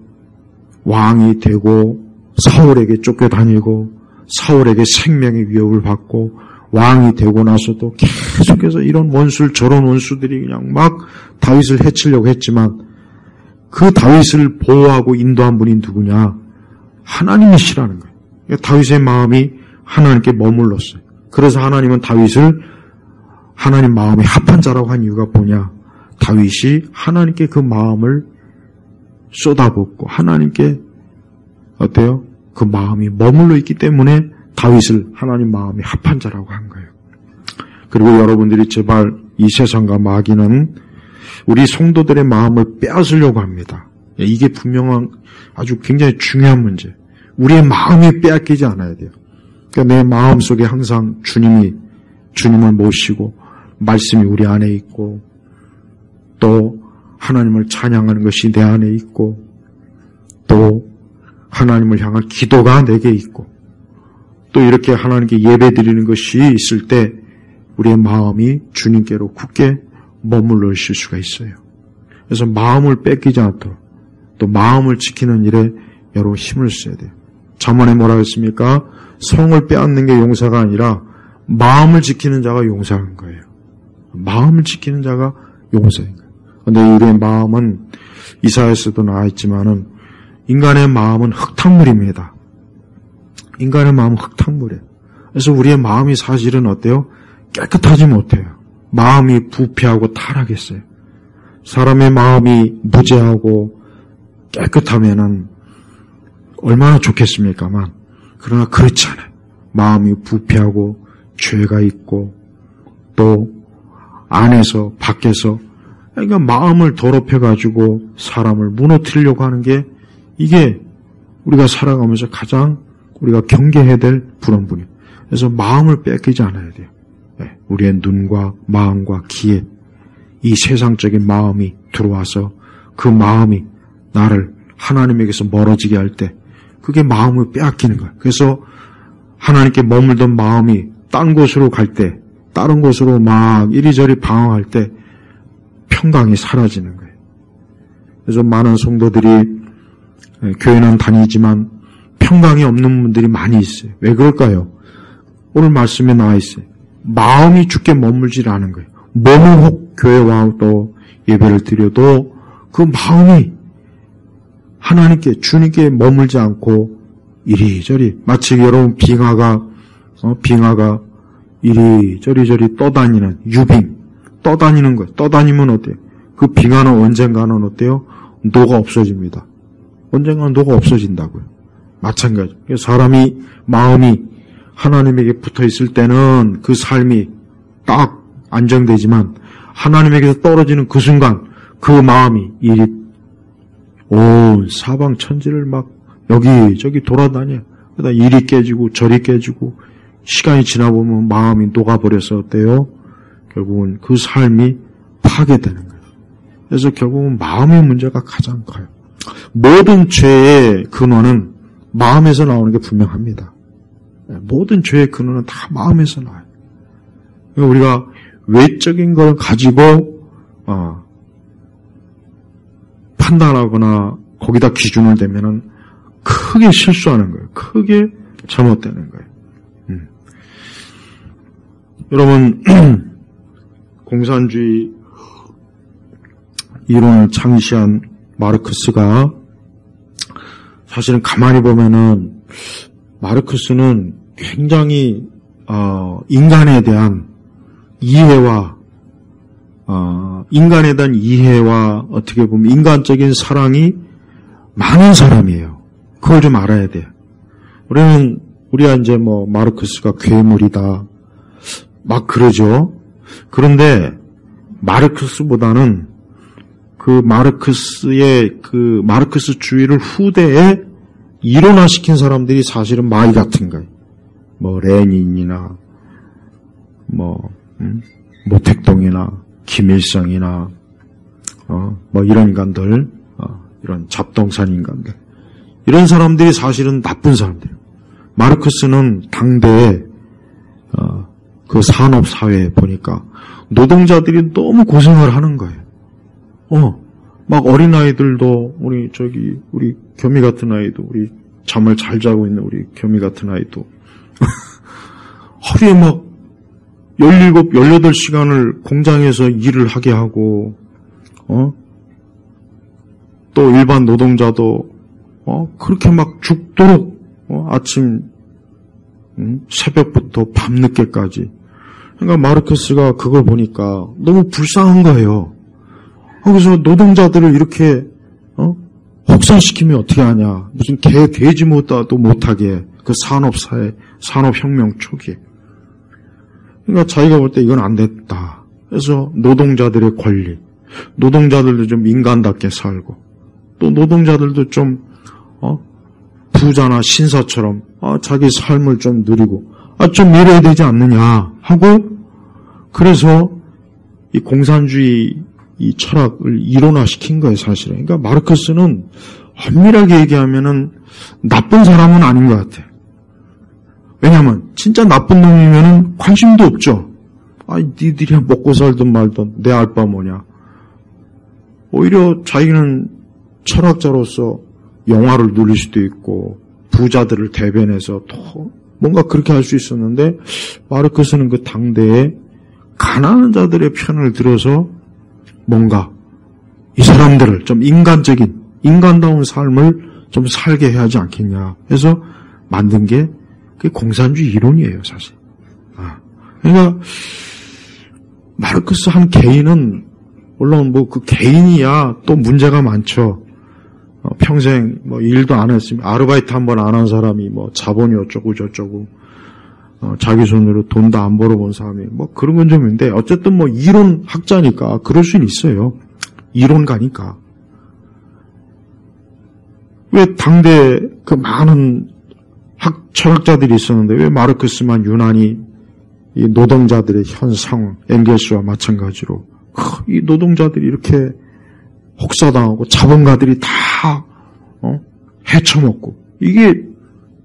왕이 되고 사울에게 쫓겨다니고 사울에게 생명의 위협을 받고 왕이 되고 나서도 계속해서 이런 원수를, 저런 원수들이 그냥 막 다윗을 해치려고 했지만 그 다윗을 보호하고 인도한 분이 누구냐? 하나님이시라는 거예요. 그러니까 다윗의 마음이 하나님께 머물렀어요. 그래서 하나님은 다윗을 하나님 마음에 합한 자라고 한 이유가 뭐냐? 다윗이 하나님께 그 마음을 쏟아붓고 하나님께 어때요? 그 마음이 머물러 있기 때문에 다윗을 하나님 마음에 합한 자라고 한 거예요. 그리고 여러분들이 제발 이 세상과 마귀는 우리 성도들의 마음을 빼앗으려고 합니다. 이게 분명한 아주 굉장히 중요한 문제. 우리의 마음이 빼앗기지 않아야 돼요. 그러니까 내 마음 속에 항상 주님을 모시고 말씀이 우리 안에 있고 또 하나님을 찬양하는 것이 내 안에 있고 또 하나님을 향한 기도가 내게 있고 또 이렇게 하나님께 예배드리는 것이 있을 때 우리의 마음이 주님께로 굳게 머물러 있을 수가 있어요. 그래서 마음을 뺏기지 않도록 또 마음을 지키는 일에 여러 힘을 써야 돼요. 잠언에 뭐라고 했습니까? 성을 빼앗는 게 용사가 아니라 마음을 지키는 자가 용사인 거예요. 마음을 지키는 자가 용사인 거예요. 그런데 우리의 마음은 이사야서도 나와 있지만은 인간의 마음은 흙탕물입니다. 인간의 마음은 흙탕물이에요. 그래서 우리의 마음이 사실은 어때요? 깨끗하지 못해요. 마음이 부패하고 타락했어요. 사람의 마음이 무죄하고 깨끗하면은 얼마나 좋겠습니까만, 그러나 그렇지 않아요. 마음이 부패하고 죄가 있고 또 안에서 밖에서, 그러니까 마음을 더럽혀가지고 사람을 무너뜨리려고 하는 게, 이게 우리가 살아가면서 가장 우리가 경계해야 될 불원분이에요. 그래서 마음을 뺏기지 않아야 돼요. 우리의 눈과 마음과 귀에 이 세상적인 마음이 들어와서 그 마음이 나를 하나님에게서 멀어지게 할 때 그게 마음을 빼앗기는 거예요. 그래서 하나님께 머물던 마음이 딴 곳으로 갈 때, 다른 곳으로 막 이리저리 방황할 때 평강이 사라지는 거예요. 그래서 많은 성도들이 교회는 다니지만 평강이 없는 분들이 많이 있어요. 왜 그럴까요? 오늘 말씀에 나와 있어요. 마음이 주께 머물지 않은 거예요. 몸은 혹 교회와 또 예배를 드려도 그 마음이 하나님께, 주님께 머물지 않고 이리저리, 마치 여러분 빙하가 이리저리 떠다니는 유빙, 떠다니는 거예요. 떠다니면 어때요? 그 빙하는 언젠가는 어때요? 노가 없어집니다. 언젠가는 노가 없어진다고요. 마찬가지. 사람이 마음이 하나님에게 붙어 있을 때는 그 삶이 딱 안정되지만, 하나님에게서 떨어지는 그 순간 그 마음이 온 사방 천지를 막 여기저기 돌아다녀. 그러다 이리 깨지고 저리 깨지고, 시간이 지나보면 마음이 녹아버려서 어때요? 결국은 그 삶이 파괴되는 거예요. 그래서 결국은 마음의 문제가 가장 커요. 모든 죄의 근원은 마음에서 나오는 게 분명합니다. 모든 죄의 근원은 다 마음에서 나와요. 우리가 외적인 걸 가지고 판단하거나 거기다 기준을 대면은 크게 실수하는 거예요. 크게 잘못되는 거예요. 여러분, 공산주의 이론을 창시한 마르크스가, 사실은 가만히 보면은 마르크스는 굉장히 인간에 대한 이해와 어떻게 보면 인간적인 사랑이 많은 사람이에요. 그걸 좀 알아야 돼요. 우리가 이제 마르크스가 괴물이다 막 그러죠. 그런데 마르크스보다는 그 마르크스의 그 마르크스주의를 후대에 일원화시킨 사람들이 사실은 마이 같은 거예요. 레닌이나 모택동이나 김일성이나 이런 인간들, 이런 잡동산 인간들, 이런 사람들이 사실은 나쁜 사람들이에요. 마르크스는 당대에 그 산업 사회에 보니까 노동자들이 너무 고생을 하는 거예요. 막 어린 아이들도, 우리 겸이 같은 아이도, 우리 잠을 잘 자고 있는 우리 겸이 같은 아이도 하루에 막 17, 18시간을 공장에서 일을 하게 하고, 또 일반 노동자도 그렇게 막 죽도록 아침 새벽부터 밤늦게까지. 그러니까 마르크스가 그걸 보니까 너무 불쌍한 거예요. 그래서 노동자들을 이렇게 혹사시키면 어떻게 하냐. 무슨 돼지보다도 못하게, 그 산업사회, 산업혁명 초기에. 그러니까 자기가 볼 때 이건 안 됐다. 그래서 노동자들의 권리, 노동자들도 좀 인간답게 살고, 또 노동자들도 좀 부자나 신사처럼 자기 삶을 좀 누리고 좀 이래야 되지 않느냐 하고, 그래서 이 공산주의 이 철학을 일원화시킨 거예요, 사실은. 그러니까 마르크스는 엄밀하게 얘기하면은 나쁜 사람은 아닌 것 같아요. 왜냐하면 진짜 나쁜 놈이면은 관심도 없죠. 니들이 먹고 살든 말든 내 알 바 뭐냐. 오히려 자기는 철학자로서 영화를 누릴 수도 있고 부자들을 대변해서 또 뭔가 그렇게 할 수 있었는데, 마르크스는 그 당대에 가난한 자들의 편을 들어서 뭔가 이 사람들을 좀 인간적인, 인간다운 삶을 좀 살게 해야 하지 않겠냐 해서 만든 게 그게 공산주의 이론이에요, 사실. 그러니까 마르크스 한 개인은 물론 뭐 그 개인이야 또 문제가 많죠. 평생 뭐 일도 안 했으면 아르바이트 한 번 안 한 사람이 뭐 자본이 어쩌고 저쩌고 자기 손으로 돈도 안 벌어본 사람이 뭐 그런 건 좀 있는데 어쨌든 뭐 이론 학자니까 그럴 수는 있어요. 이론가니까. 왜 당대 그 많은 철학자들이 있었는데 왜 마르크스만 유난히 이 노동자들의 현 상황, 엥겔스와 마찬가지로 이 노동자들이 이렇게 혹사당하고 자본가들이 다 헤쳐먹고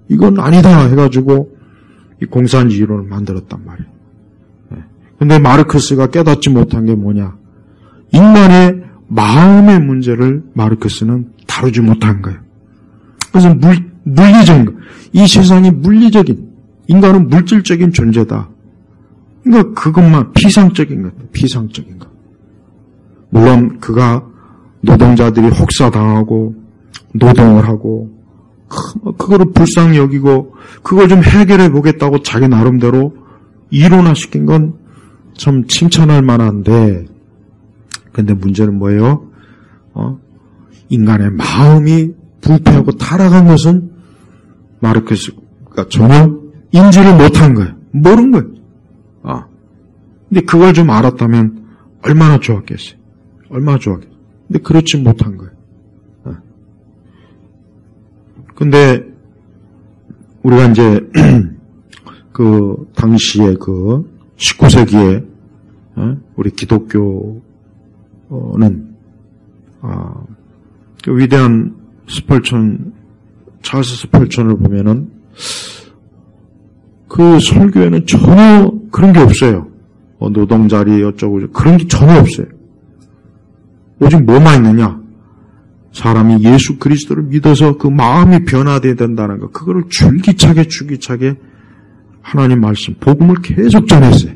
이건 아니다 해가지고 이 공산주의 이론을 만들었단 말이에요. 근데 마르크스가 깨닫지 못한 게 뭐냐? 인간의 마음의 문제를 마르크스는 다루지 못한 거예요. 그래서 물리적인 거. 이 세상이 물리적인, 인간은 물질적인 존재다. 그러니까 그것만 피상적인 것, 피상적인 것. 물론 그가 노동자들이 혹사당하고 노동을 하고 그거를 불쌍히 여기고 그걸 좀 해결해 보겠다고 자기 나름대로 이론화시킨 건 참 칭찬할 만한데 근데 문제는 뭐예요? 인간의 마음이 부패하고 타락한 것은 마르크스가 전혀 인지를 못한 거예요. 모른 거예요. 근데 그걸 좀 알았다면 얼마나 좋았겠어요. 얼마나 좋았겠어요. 근데 그렇지 못한 거예요. 근데 우리가 이제 그 당시에 그 19세기에 우리 기독교는 그 위대한 찰스 스펄전을 보면은 그 설교에는 전혀 그런 게 없어요. 노동자리 어쩌고 그런 게 전혀 없어요. 오직 뭐만 있느냐? 사람이 예수 그리스도를 믿어서 그 마음이 변화돼야 된다는 거. 그거를 줄기차게 하나님 말씀, 복음을 계속 전했어요.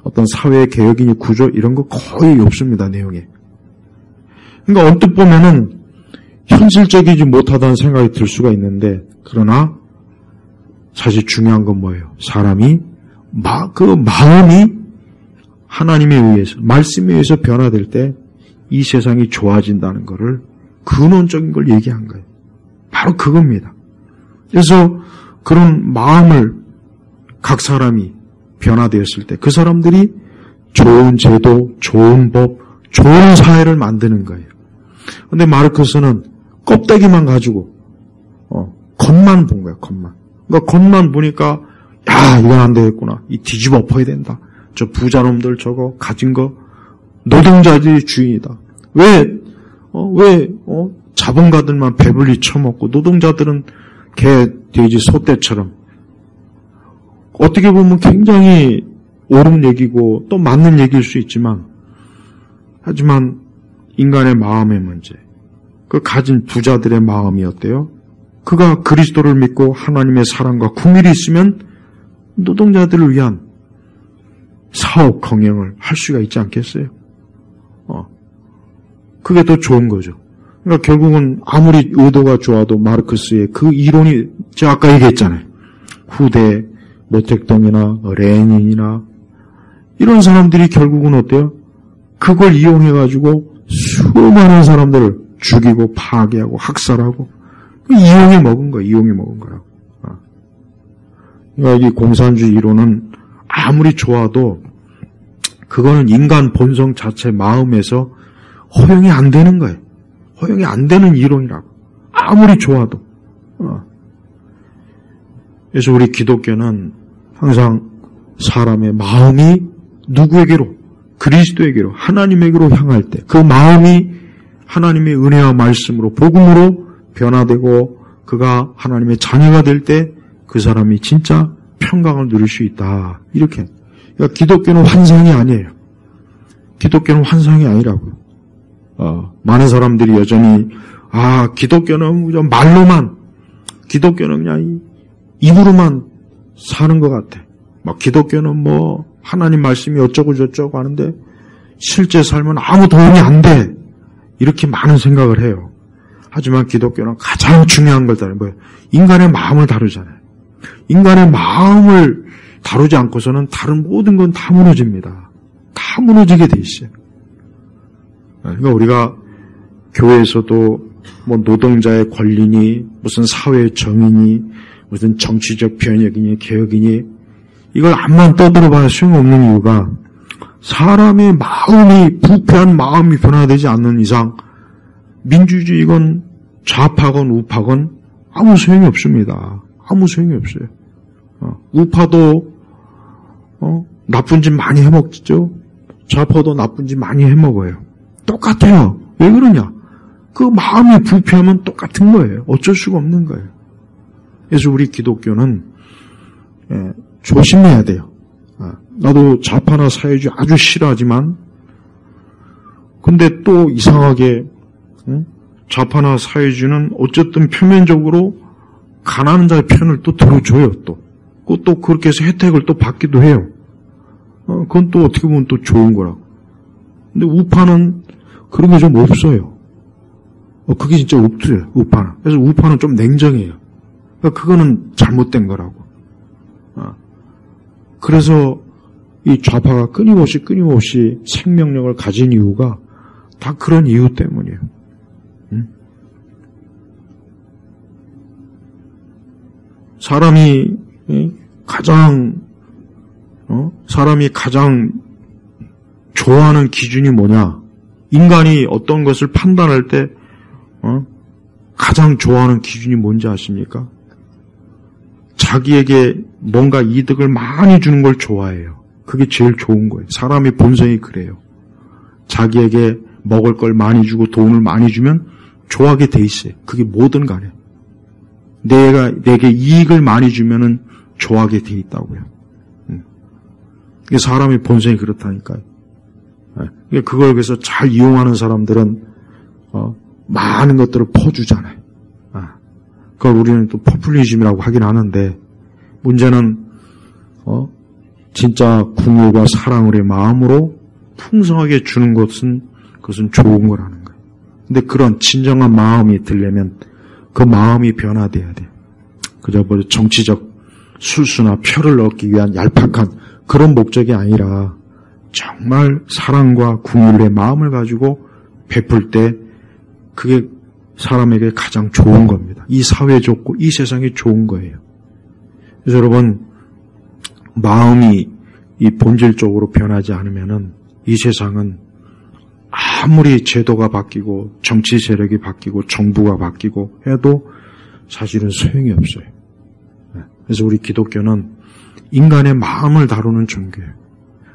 어떤 사회의 개혁이니 구조 이런 거 거의 없습니다, 내용에. 그러니까 언뜻 보면은 현실적이지 못하다는 생각이 들 수가 있는데 그러나 사실 중요한 건 뭐예요? 사람이 그 마음이 하나님에 의해서 말씀에 의해서 변화될 때 이 세상이 좋아진다는 것을 근원적인 걸 얘기한 거예요. 바로 그겁니다. 그래서 그런 마음을 각 사람이 변화되었을 때 그 사람들이 좋은 제도, 좋은 법, 좋은 사회를 만드는 거예요. 그런데 마르크스는 껍데기만 가지고 겉만 본 거야, 겉만. 그러니까 겉만 보니까 야, 이건 안 되겠구나. 이 뒤집어 엎어야 된다. 저 부자놈들 저거 가진 거 노동자들이 주인이다. 왜 자본가들만 배불리 처먹고 노동자들은 개, 돼지, 소떼처럼 어떻게 보면 굉장히 옳은 얘기고 또 맞는 얘기일 수 있지만 하지만 인간의 마음의 문제, 그 가진 부자들의 마음이 어때요? 그가 그리스도를 믿고 하나님의 사랑과 긍휼이 있으면 노동자들을 위한 사업 경영을 할 수가 있지 않겠어요? 그게 더 좋은 거죠. 그러니까 결국은 아무리 의도가 좋아도 마르크스의 그 이론이 제가 아까 얘기했잖아요. 후대 모택동이나 레닌이나 이런 사람들이 결국은 어때요? 그걸 이용해가지고 수많은 사람들을 죽이고 파괴하고 학살하고 이용해 먹은 거라고. 그러니까 이 공산주의 이론은 아무리 좋아도 그거는 인간 본성 자체 마음에서 허용이 안 되는 거예요. 허용이 안 되는 이론이라고. 아무리 좋아도. 그래서 우리 기독교는 항상 사람의 마음이 누구에게로? 그리스도에게로, 하나님에게로 향할 때 그 마음이 하나님의 은혜와 말씀으로, 복음으로 변화되고 그가 하나님의 자녀가 될 때 그 사람이 진짜 평강을 누릴 수 있다. 이렇게. 그러니까 기독교는 환상이 아니에요. 기독교는 환상이 아니라고요. 많은 사람들이 여전히 기독교는 그냥 말로만, 기독교는 그냥 입으로만 사는 것 같아. 막 기독교는 뭐 하나님 말씀이 어쩌고 저쩌고 하는데 실제 삶은 아무 도움이 안 돼. 이렇게 많은 생각을 해요. 하지만 기독교는 가장 중요한 걸 다루는 거예요. 인간의 마음을 다루잖아요. 인간의 마음을 다루지 않고서는 다른 모든 건 다 무너집니다. 다 무너지게 돼 있어요. 그러니까 우리가 교회에서도 뭐 노동자의 권리니 무슨 사회의 정의니 무슨 정치적 변혁이니 개혁이니 이걸 암만 떠들어봐야 소용없는 이유가 사람의 마음이 부패한 마음이 변화되지 않는 이상 민주주의건 좌파건 우파건 아무 소용이 없습니다. 아무 소용이 없어요. 우파도 나쁜 짓 많이 해먹죠. 좌파도 나쁜 짓 많이 해먹어요. 똑같아요. 왜 그러냐? 그 마음이 부패하면 똑같은 거예요. 어쩔 수가 없는 거예요. 그래서 우리 기독교는 조심해야 돼요. 나도 좌파나 사회주의 아주 싫어하지만 근데 또 이상하게 좌파나 사회주의는 어쨌든 표면적으로 가난한 자의 편을 또 들어줘요. 또 그렇게 해서 혜택을 또 받기도 해요. 그건 또 어떻게 보면 또 좋은 거라고. 근데 우파는 그런 게 좀 없어요. 그게 진짜 없어요. 우파는. 그래서 우파는 좀 냉정해요. 그러니까 그거는 잘못된 거라고. 그래서 이 좌파가 끊임없이 생명력을 가진 이유가 다 그런 이유 때문이에요. 사람이 가장 좋아하는 기준이 뭐냐? 인간이 어떤 것을 판단할 때 가장 좋아하는 기준이 뭔지 아십니까? 자기에게 뭔가 이득을 많이 주는 걸 좋아해요. 그게 제일 좋은 거예요. 사람의 본성이 그래요. 자기에게 먹을 걸 많이 주고 돈을 많이 주면 좋아하게 돼 있어요. 그게 뭐든 간에. 내게 이익을 많이 주면은 좋아하게 돼 있다고요. 이게 사람의 본성이 그렇다니까요. 그걸 그래서 잘 이용하는 사람들은 많은 것들을 퍼주잖아요. 그걸 우리는 또 포퓰리즘이라고 하긴 하는데 문제는 진짜 궁율과 사랑의 마음으로 풍성하게 주는 그것은 좋은 거라는 거예요. 근데 그런 진정한 마음이 들려면 그 마음이 변화돼야 돼요. 그저 뭐 정치적 술수나 표를 얻기 위한 얄팍한 그런 목적이 아니라 정말 사랑과 궁율의 마음을 가지고 베풀 때 그게 사람에게 가장 좋은 겁니다. 이 사회에 좋고 이 세상에 좋은 거예요. 그래서 여러분 마음이 이 본질적으로 변하지 않으면은 이 세상은 아무리 제도가 바뀌고 정치 세력이 바뀌고 정부가 바뀌고 해도 사실은 소용이 없어요. 그래서 우리 기독교는 인간의 마음을 다루는 종교예요.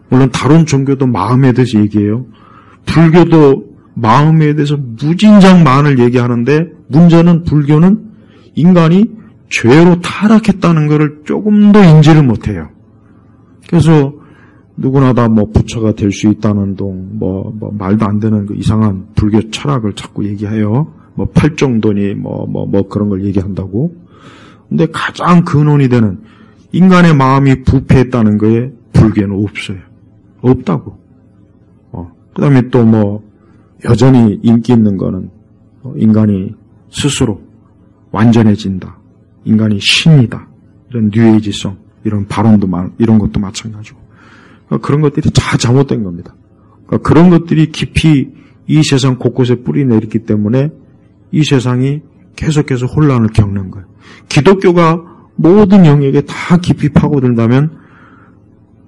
물론 다른 종교도 마음에 대해서 얘기해요. 불교도 마음에 대해서 무진장 많을 얘기하는데 문제는 불교는 인간이 죄로 타락했다는 것을 조금 더 인지를 못해요. 그래서 누구나 다 뭐 부처가 될 수 있다는 뭐 말도 안 되는 그 이상한 불교 철학을 자꾸 얘기해요. 뭐 팔정도니 뭐 그런 걸 얘기한다고. 근데 가장 근원이 되는 인간의 마음이 부패했다는 거에 불교는 없어요. 없다고. 그 다음에 또 뭐 여전히 인기 있는 거는 인간이 스스로 완전해진다. 인간이 신이다. 이런 뉴에이지성 이런 발언도 이런 것도 마찬가지고. 그런 것들이 다 잘못된 겁니다. 그런 것들이 깊이 이 세상 곳곳에 뿌리 내리기 때문에 이 세상이 계속해서 혼란을 겪는 거예요. 기독교가 모든 영역에 다 깊이 파고든다면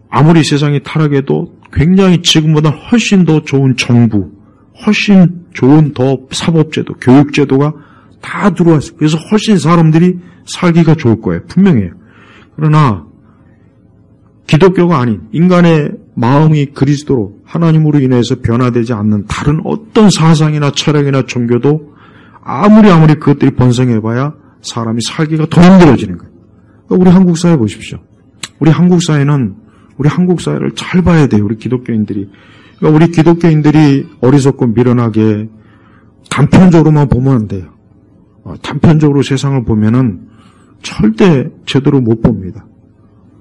아무리 세상이 타락해도 굉장히 지금보다 훨씬 더 좋은 정부, 훨씬 좋은 더 사법제도, 교육제도가 다 들어왔어요. 그래서 훨씬 사람들이 살기가 좋을 거예요. 분명해요. 그러나 기독교가 아닌 인간의 마음이 그리스도로 하나님으로 인해서 변화되지 않는 다른 어떤 사상이나 철학이나 종교도 아무리 그것들이 번성해봐야 사람이 살기가 더 힘들어지는 거예요. 우리 한국 사회 보십시오. 우리 한국 사회는 우리 한국 사회를 잘 봐야 돼요. 우리 기독교인들이. 그러니까 우리 기독교인들이 어리석고 미련하게 단편적으로만 보면 안 돼요. 단편적으로 세상을 보면은 절대 제대로 못 봅니다.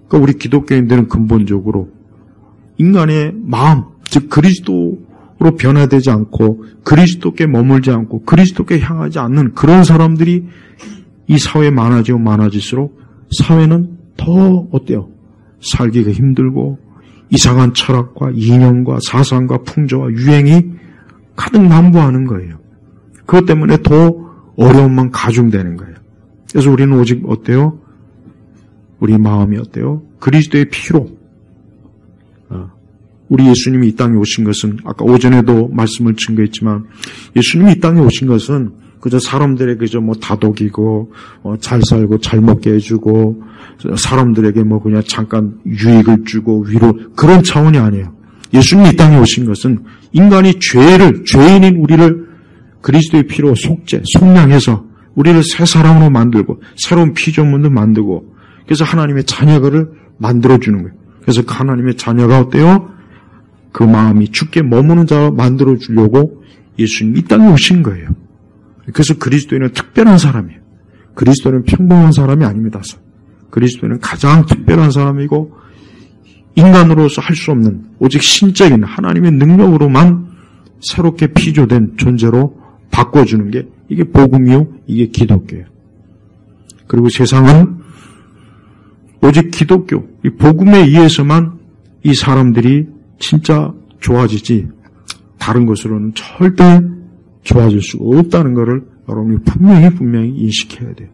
그러니까 우리 기독교인들은 근본적으로 인간의 마음, 즉 그리스도로 변화되지 않고 그리스도께 머물지 않고 그리스도께 향하지 않는 그런 사람들이 이 사회에 많아질수록 사회는 더 어때요? 살기가 힘들고 이상한 철학과 이념과 사상과 풍조와 유행이 가득 난무하는 거예요. 그것 때문에 더 어려움만 가중되는 거예요. 그래서 우리는 오직 어때요? 우리 마음이 어때요? 그리스도의 피로. 우리 예수님이 이 땅에 오신 것은 아까 오전에도 말씀을 증거했지만 예수님이 이 땅에 오신 것은 그저 사람들에게 그저 뭐 다독이고 잘 살고 잘 먹게 해주고 사람들에게 뭐 그냥 잠깐 유익을 주고 위로 그런 차원이 아니에요. 예수님이 이 땅에 오신 것은 인간이 죄인인 우리를 그리스도의 피로 속량해서 우리를 새 사람으로 만들고 새로운 피조물도 만들고 그래서 하나님의 자녀를 만들어주는 거예요. 그래서 그 하나님의 자녀가 어때요? 그 마음이 주께 머무는 자로 만들어주려고 예수님이 이 땅에 오신 거예요. 그래서 그리스도인은 특별한 사람이에요. 그리스도는 평범한 사람이 아닙니다. 그리스도는 가장 특별한 사람이고 인간으로서 할 수 없는 오직 신적인 하나님의 능력으로만 새롭게 피조된 존재로 바꿔주는 게 이게 복음이요, 이게 기독교예요. 그리고 세상은 오직 기독교, 이 복음에 의해서만 이 사람들이 진짜 좋아지지 다른 것으로는 절대 좋아질 수 없다는 것을 여러분이 분명히 인식해야 돼요.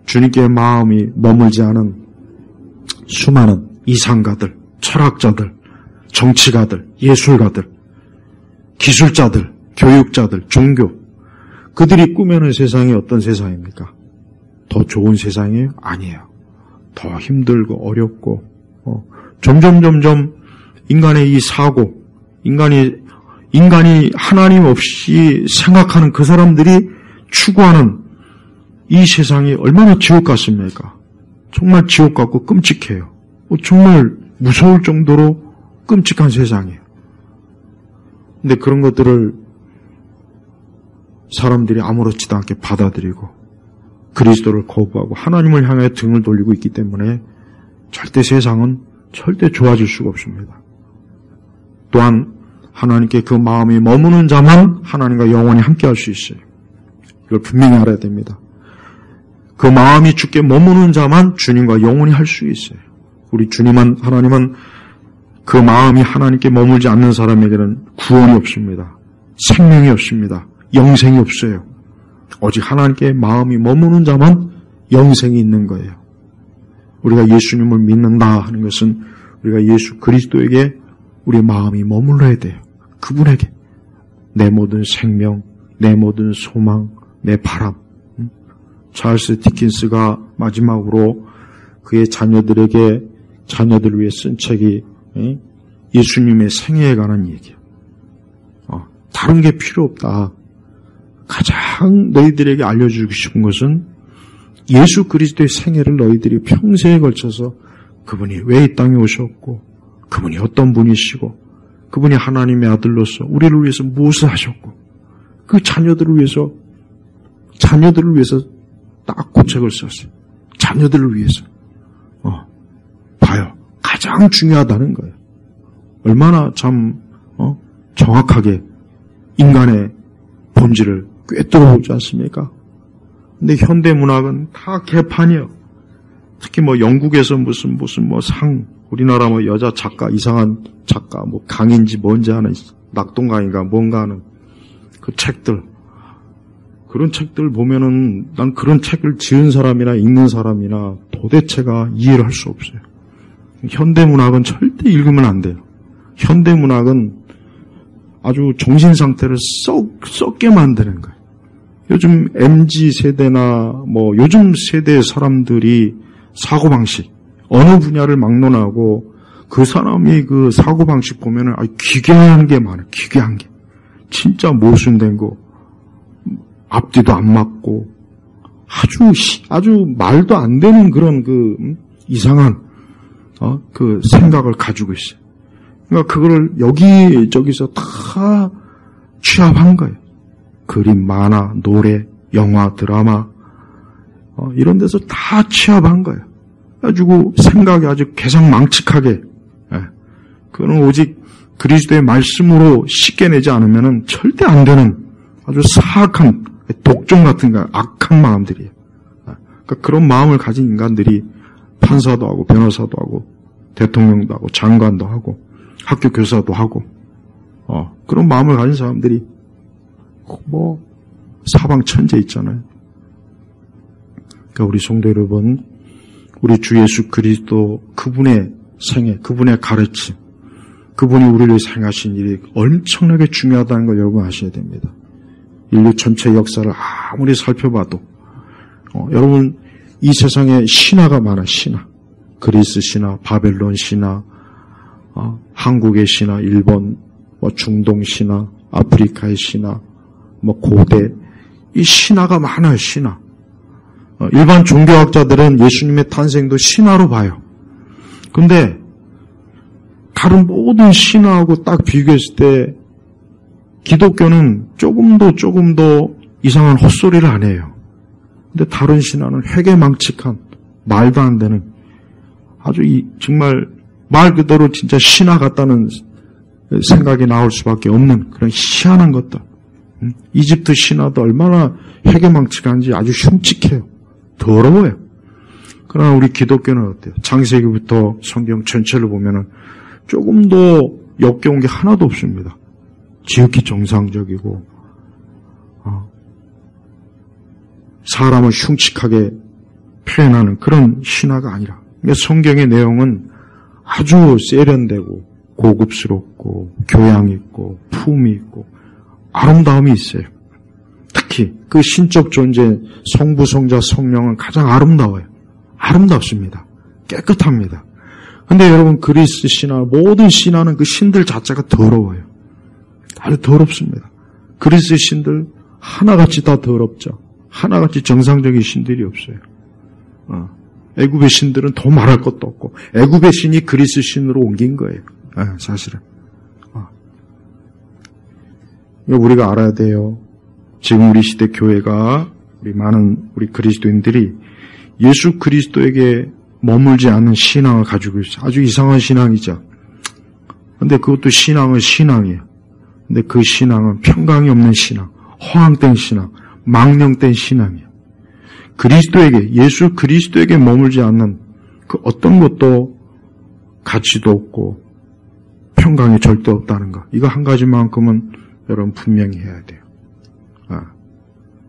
주님께 마음이 머물지 않은 수많은 이상가들, 철학자들, 정치가들, 예술가들, 기술자들, 교육자들, 종교 그들이 꾸며낸 세상이 어떤 세상입니까? 더 좋은 세상이 아니에요. 더 힘들고 어렵고 점점 인간의 이 사고, 인간이 하나님 없이 생각하는 그 사람들이 추구하는 이 세상이 얼마나 지옥 같습니까? 정말 지옥 같고 끔찍해요. 정말 무서울 정도로 끔찍한 세상이에요. 근데 그런 것들을 사람들이 아무렇지도 않게 받아들이고 그리스도를 거부하고 하나님을 향해 등을 돌리고 있기 때문에 절대 세상은 절대 좋아질 수가 없습니다. 또한 하나님께 그 마음이 머무는 자만 하나님과 영원히 함께할 수 있어요. 이걸 분명히 알아야 됩니다. 그 마음이 주께 머무는 자만 주님과 영원히 할 수 있어요. 우리 하나님은 그 마음이 하나님께 머물지 않는 사람에게는 구원이 없습니다. 생명이 없습니다. 영생이 없어요. 오직 하나님께 마음이 머무는 자만 영생이 있는 거예요. 우리가 예수님을 믿는다 하는 것은 우리가 예수 그리스도에게 우리 마음이 머물러야 돼요. 그분에게 내 모든 생명, 내 모든 소망, 내 바람. 찰스 디킨스가 마지막으로 그의 자녀들을 위해 쓴 책이 예수님의 생애에 관한 얘기예요. 다른 게 필요 없다. 가장 너희들에게 알려주고 싶은 것은 예수 그리스도의 생애를 너희들이 평생에 걸쳐서 그분이 왜 이 땅에 오셨고 그분이 어떤 분이시고 그분이 하나님의 아들로서 우리를 위해서 무엇을 하셨고 그 자녀들을 위해서 딱 고책을 썼어요. 자녀들을 위해서. 봐요. 가장 중요하다는 거예요. 얼마나 참 정확하게 인간의 본질을 꿰뚫어보지 않습니까? 근데 현대 문학은 다 개판이에요. 특히 영국에서 무슨 상, 우리나라 여자 작가, 이상한 작가, 강인지 뭔지 하는, 낙동강인가 뭔가 하는 그 책들. 그런 책들 보면은 난 그런 책을 지은 사람이나 읽는 사람이나 도대체가 이해를 할 수 없어요. 현대 문학은 절대 읽으면 안 돼요. 현대 문학은 아주 정신 상태를 썩게 만드는 거예요. 요즘 MZ 세대나 요즘 세대의 사람들이 사고방식, 어느 분야를 막론하고 그 사람이 그 사고방식 보면은 기괴한 게 많아요. 기괴한 게. 진짜 모순된 거. 앞뒤도 안 맞고 아주 말도 안 되는 그런 이상한 그 생각을 가지고 있어요. 그러니까 그거를 여기저기서 다 취합한 거예요. 그림, 만화, 노래, 영화, 드라마 이런 데서 다 취합한 거예요. 가지고 생각이 아주 개성망측하게 그거는 오직 그리스도의 말씀으로 씻겨내지 않으면은 절대 안 되는 아주 사악한 독종 같은 거 악한 마음들이에요. 그러니까 그런 마음을 가진 인간들이 판사도 하고 변호사도 하고 대통령도 하고 장관도 하고 학교 교사도 하고 그런 마음을 가진 사람들이 뭐 사방 천재 있잖아요. 그러니까 우리 성도 여러분, 우리 주 예수 그리스도 그분의 생애, 그분의 가르침, 그분이 우리를 위해 행하신 일이 엄청나게 중요하다는 걸 여러분 아셔야 됩니다. 인류 전체 역사를 아무리 살펴봐도 여러분 이 세상에 신화가 많아. 신화, 그리스 신화, 바벨론 신화, 한국의 신화, 일본, 중동 신화, 아프리카의 신화, 고대, 이 신화가 많아요. 신화. 일반 종교학자들은 예수님의 탄생도 신화로 봐요. 근데 다른 모든 신화하고 딱 비교했을 때 기독교는 조금 더 이상한 헛소리를 안 해요. 근데 다른 신화는 회개망측한 말도 안 되는 아주 정말 말 그대로 진짜 신화 같다는 생각이 나올 수밖에 없는 그런 희한한 것들. 이집트 신화도 얼마나 회개망측한지 아주 흉측해요. 더러워요. 그러나 우리 기독교는 어때요? 창세기부터 성경 전체를 보면은 조금 더 역겨운 게 하나도 없습니다. 지극히 정상적이고 사람을 흉측하게 표현하는 그런 신화가 아니라 성경의 내용은 아주 세련되고 고급스럽고 교양 있고 품이 있고 아름다움이 있어요. 특히 그 신적 존재 성부, 성자, 성령은 가장 아름다워요. 아름답습니다. 깨끗합니다. 근데 여러분 그리스 신화, 모든 신화는 그 신들 자체가 더러워요. 아주 더럽습니다. 그리스 신들 하나같이 다 더럽죠. 하나같이 정상적인 신들이 없어요. 애굽의 신들은 더 말할 것도 없고 애굽의 신이 그리스 신으로 옮긴 거예요. 사실은. 이거 우리가 알아야 돼요. 지금 우리 시대 교회가 우리 그리스도인들이 예수 그리스도에게 머물지 않는 신앙을 가지고 있어요. 아주 이상한 신앙이죠. 근데 그것도 신앙은 신앙이에요. 근데 그 신앙은 평강이 없는 신앙, 허황된 신앙, 망령된 신앙이에요. 예수 그리스도에게 머물지 않는 그 어떤 것도 가치도 없고 평강이 절대 없다는 거. 이거 한 가지만큼은 여러분 분명히 해야 돼요.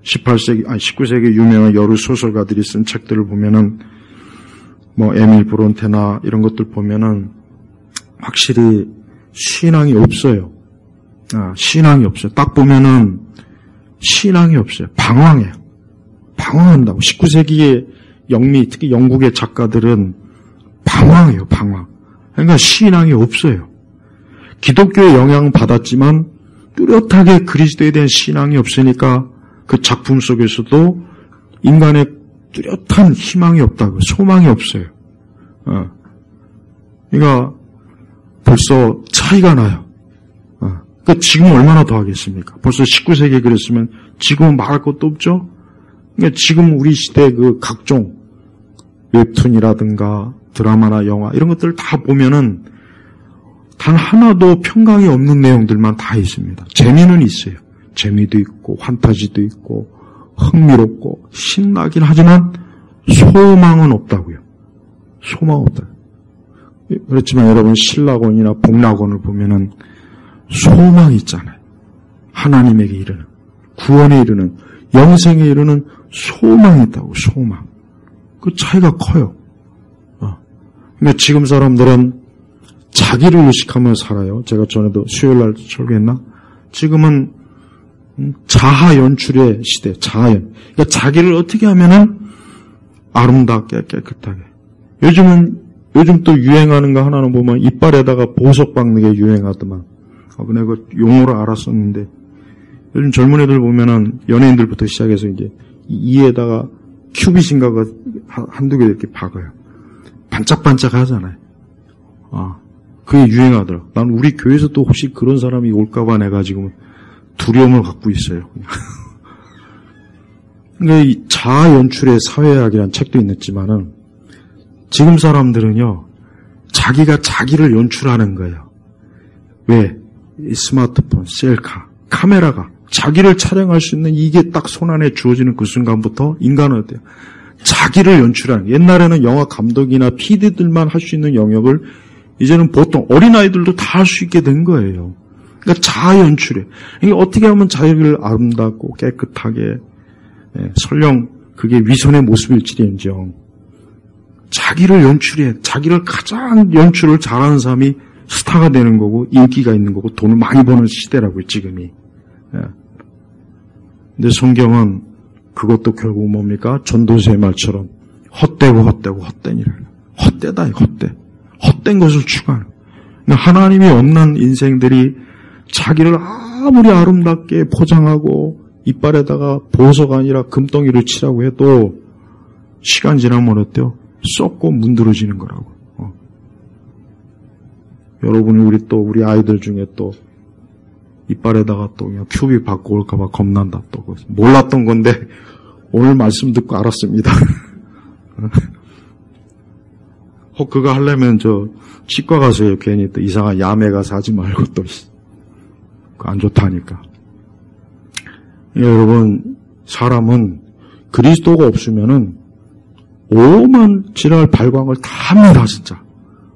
19세기 유명한 여러 소설가들이 쓴 책들을 보면은 에밀 브론테나 이런 것들 보면은 확실히 신앙이 없어요. 신앙이 없어요. 딱 보면은 신앙이 없어요. 방황해요. 방황한다고. 19세기의 영미, 특히 영국의 작가들은 방황해요. 방황. 그러니까 신앙이 없어요. 기독교의 영향을 받았지만 뚜렷하게 그리스도에 대한 신앙이 없으니까 그 작품 속에서도 인간의 뚜렷한 희망이 없다고, 소망이 없어요. 그러니까 벌써 차이가 나요. 그러니까 지금 얼마나 더 하겠습니까? 벌써 19세기에 그랬으면 지금은 말할 것도 없죠? 그러니까 지금 우리 시대 그 각종 웹툰이라든가 드라마나 영화 이런 것들을 다 보면은 단 하나도 평강이 없는 내용들만 다 있습니다. 재미는 있어요. 재미도 있고 환타지도 있고 흥미롭고 신나긴 하지만 소망은 없다고요. 소망 없다. 그렇지만 여러분 신라곤이나 복락곤을 보면은 소망이 있잖아요. 하나님에게 이르는, 구원에 이르는, 영생에 이르는 소망이 있다고. 소망. 그 차이가 커요. 근데 지금 사람들은 자기를 의식하며 살아요. 제가 전에도 수요일날 설교했나? 지금은 자아 연출의 시대, 자아연. 그러니까 자기를 어떻게 하면은 아름답게 깨끗하게. 요즘 또 유행하는 거 하나는 보면 이빨에다가 보석 박는 게 유행하더만. 근데 그 용어를 알았었는데 요즘 젊은 애들 보면은 연예인들부터 시작해서 이제 이에다가 큐빗인가가 한두 개 이렇게 박아요. 반짝반짝 하잖아요. 그게 유행하더라. 난 우리 교회에서 또 혹시 그런 사람이 올까봐 내가 지금 두려움을 갖고 있어요. 그러니까 이 자아 연출의 사회학이라는 책도 있지만은 지금 사람들은요, 자기가 자기를 연출하는 거예요. 왜? 이 스마트폰, 셀카, 카메라가 자기를 촬영할 수 있는 이게 딱 손안에 주어지는 그 순간부터 인간은 어때요? 자기를 연출하는, 옛날에는 영화 감독이나 PD들만 할 수 있는 영역을 이제는 보통 어린아이들도 다 할 수 있게 된 거예요. 그러니까 자아 연출에, 이게 어떻게 하면 자기를 아름답고 깨끗하게, 설령 그게 위선의 모습일지언정 자기를 연출해, 자기를 가장 연출을 잘하는 사람이 스타가 되는 거고 인기가 있는 거고 돈을 많이 버는 시대라고요, 지금이. 근데 성경은 그것도 결국 뭡니까? 전도서의 말처럼 헛되고 헛된 일을. 헛되다, 헛돼. 헛된 것을 추구하는. 하나님이 없는 인생들이 자기를 아무리 아름답게 포장하고 이빨에다가 보석 아니라 금덩이를 치라고 해도 시간 지나면 어때요? 썩고 문드러지는 거라고. 여러분이 우리 아이들 중에 또 이빨에다가 또 그냥 큐빅 받고 올까봐 겁난다. 또 몰랐던 건데 오늘 말씀 듣고 알았습니다. 그거 하려면 치과 가서요. 괜히 또 이상한 야매 가서 하지 말고 또 안 좋다니까. 여러분, 사람은 그리스도가 없으면은 오만 지랄 발광을 다 합니다, 진짜.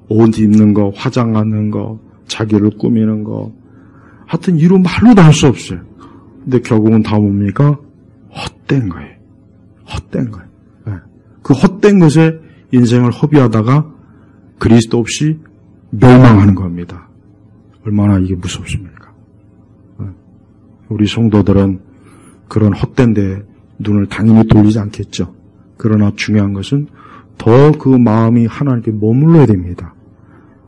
옷 입는 거, 화장하는 거, 자기를 꾸미는 거. 하여튼 이루 말로도 할 수 없어요. 근데 결국은 다 뭡니까? 헛된 거예요. 헛된 거예요. 네. 그 헛된 것에 인생을 허비하다가 그리스도 없이 멸망하는 겁니다. 얼마나 이게 무섭습니까? 네. 우리 성도들은 그런 헛된 데 눈을 당연히 돌리지 않겠죠. 그러나 중요한 것은 더 그 마음이 하나님께 머물러야 됩니다.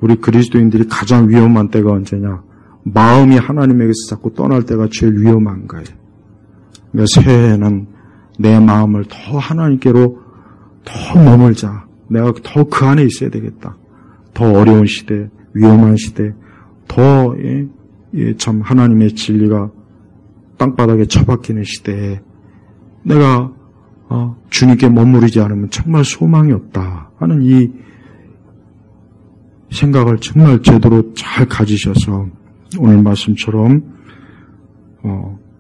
우리 그리스도인들이 가장 위험한 때가 언제냐? 마음이 하나님에게서 자꾸 떠날 때가 제일 위험한 거예요. 그러니까 새해에는 내 마음을 더 하나님께로 더 머물자. 내가 더 그 안에 있어야 되겠다. 더 어려운 시대, 위험한 시대, 더 참 하나님의 진리가 땅바닥에 처박히는 시대에 내가 주님께 머무르지 않으면 정말 소망이 없다 하는 이 생각을 정말 제대로 잘 가지셔서 오늘 말씀처럼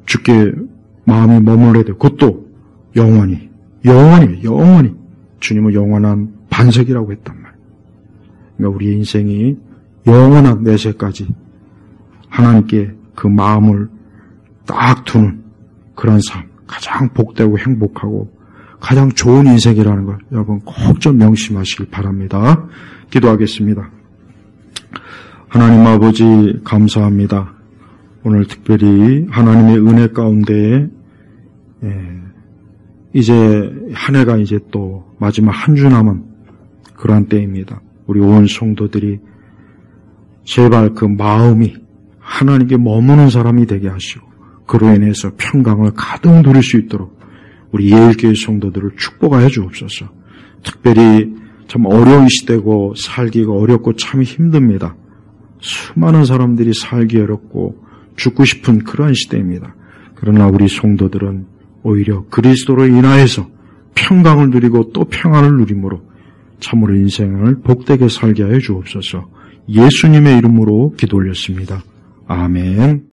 주께 마음이 머물러야 되고 그것도 영원히 주님은 영원한 반석이라고 했단 말이에요. 그러니까 우리의 인생이 영원한 내세까지 하나님께 그 마음을 딱 두는 그런 삶, 가장 복되고 행복하고 가장 좋은 인생이라는 걸 여러분 꼭 좀 명심하시길 바랍니다. 기도하겠습니다. 하나님 아버지 감사합니다. 오늘 특별히 하나님의 은혜 가운데에 이제 한 해가 이제 또 마지막 한 주 남은 그러한 때입니다. 우리 온 성도들이 제발 그 마음이 하나님께 머무는 사람이 되게 하시고 그로 인해서 평강을 가득 누릴 수 있도록 우리 예일교회 성도들을 축복하여 주옵소서. 특별히 참 어려운 시대고 살기가 어렵고 참 힘듭니다. 수많은 사람들이 살기 어렵고 죽고 싶은 그러한 시대입니다. 그러나 우리 성도들은 오히려 그리스도로 인하여서 평강을 누리고 또 평안을 누림으로 참으로 인생을 복되게 살게 하여 주옵소서. 예수님의 이름으로 기도 올렸습니다. 아멘.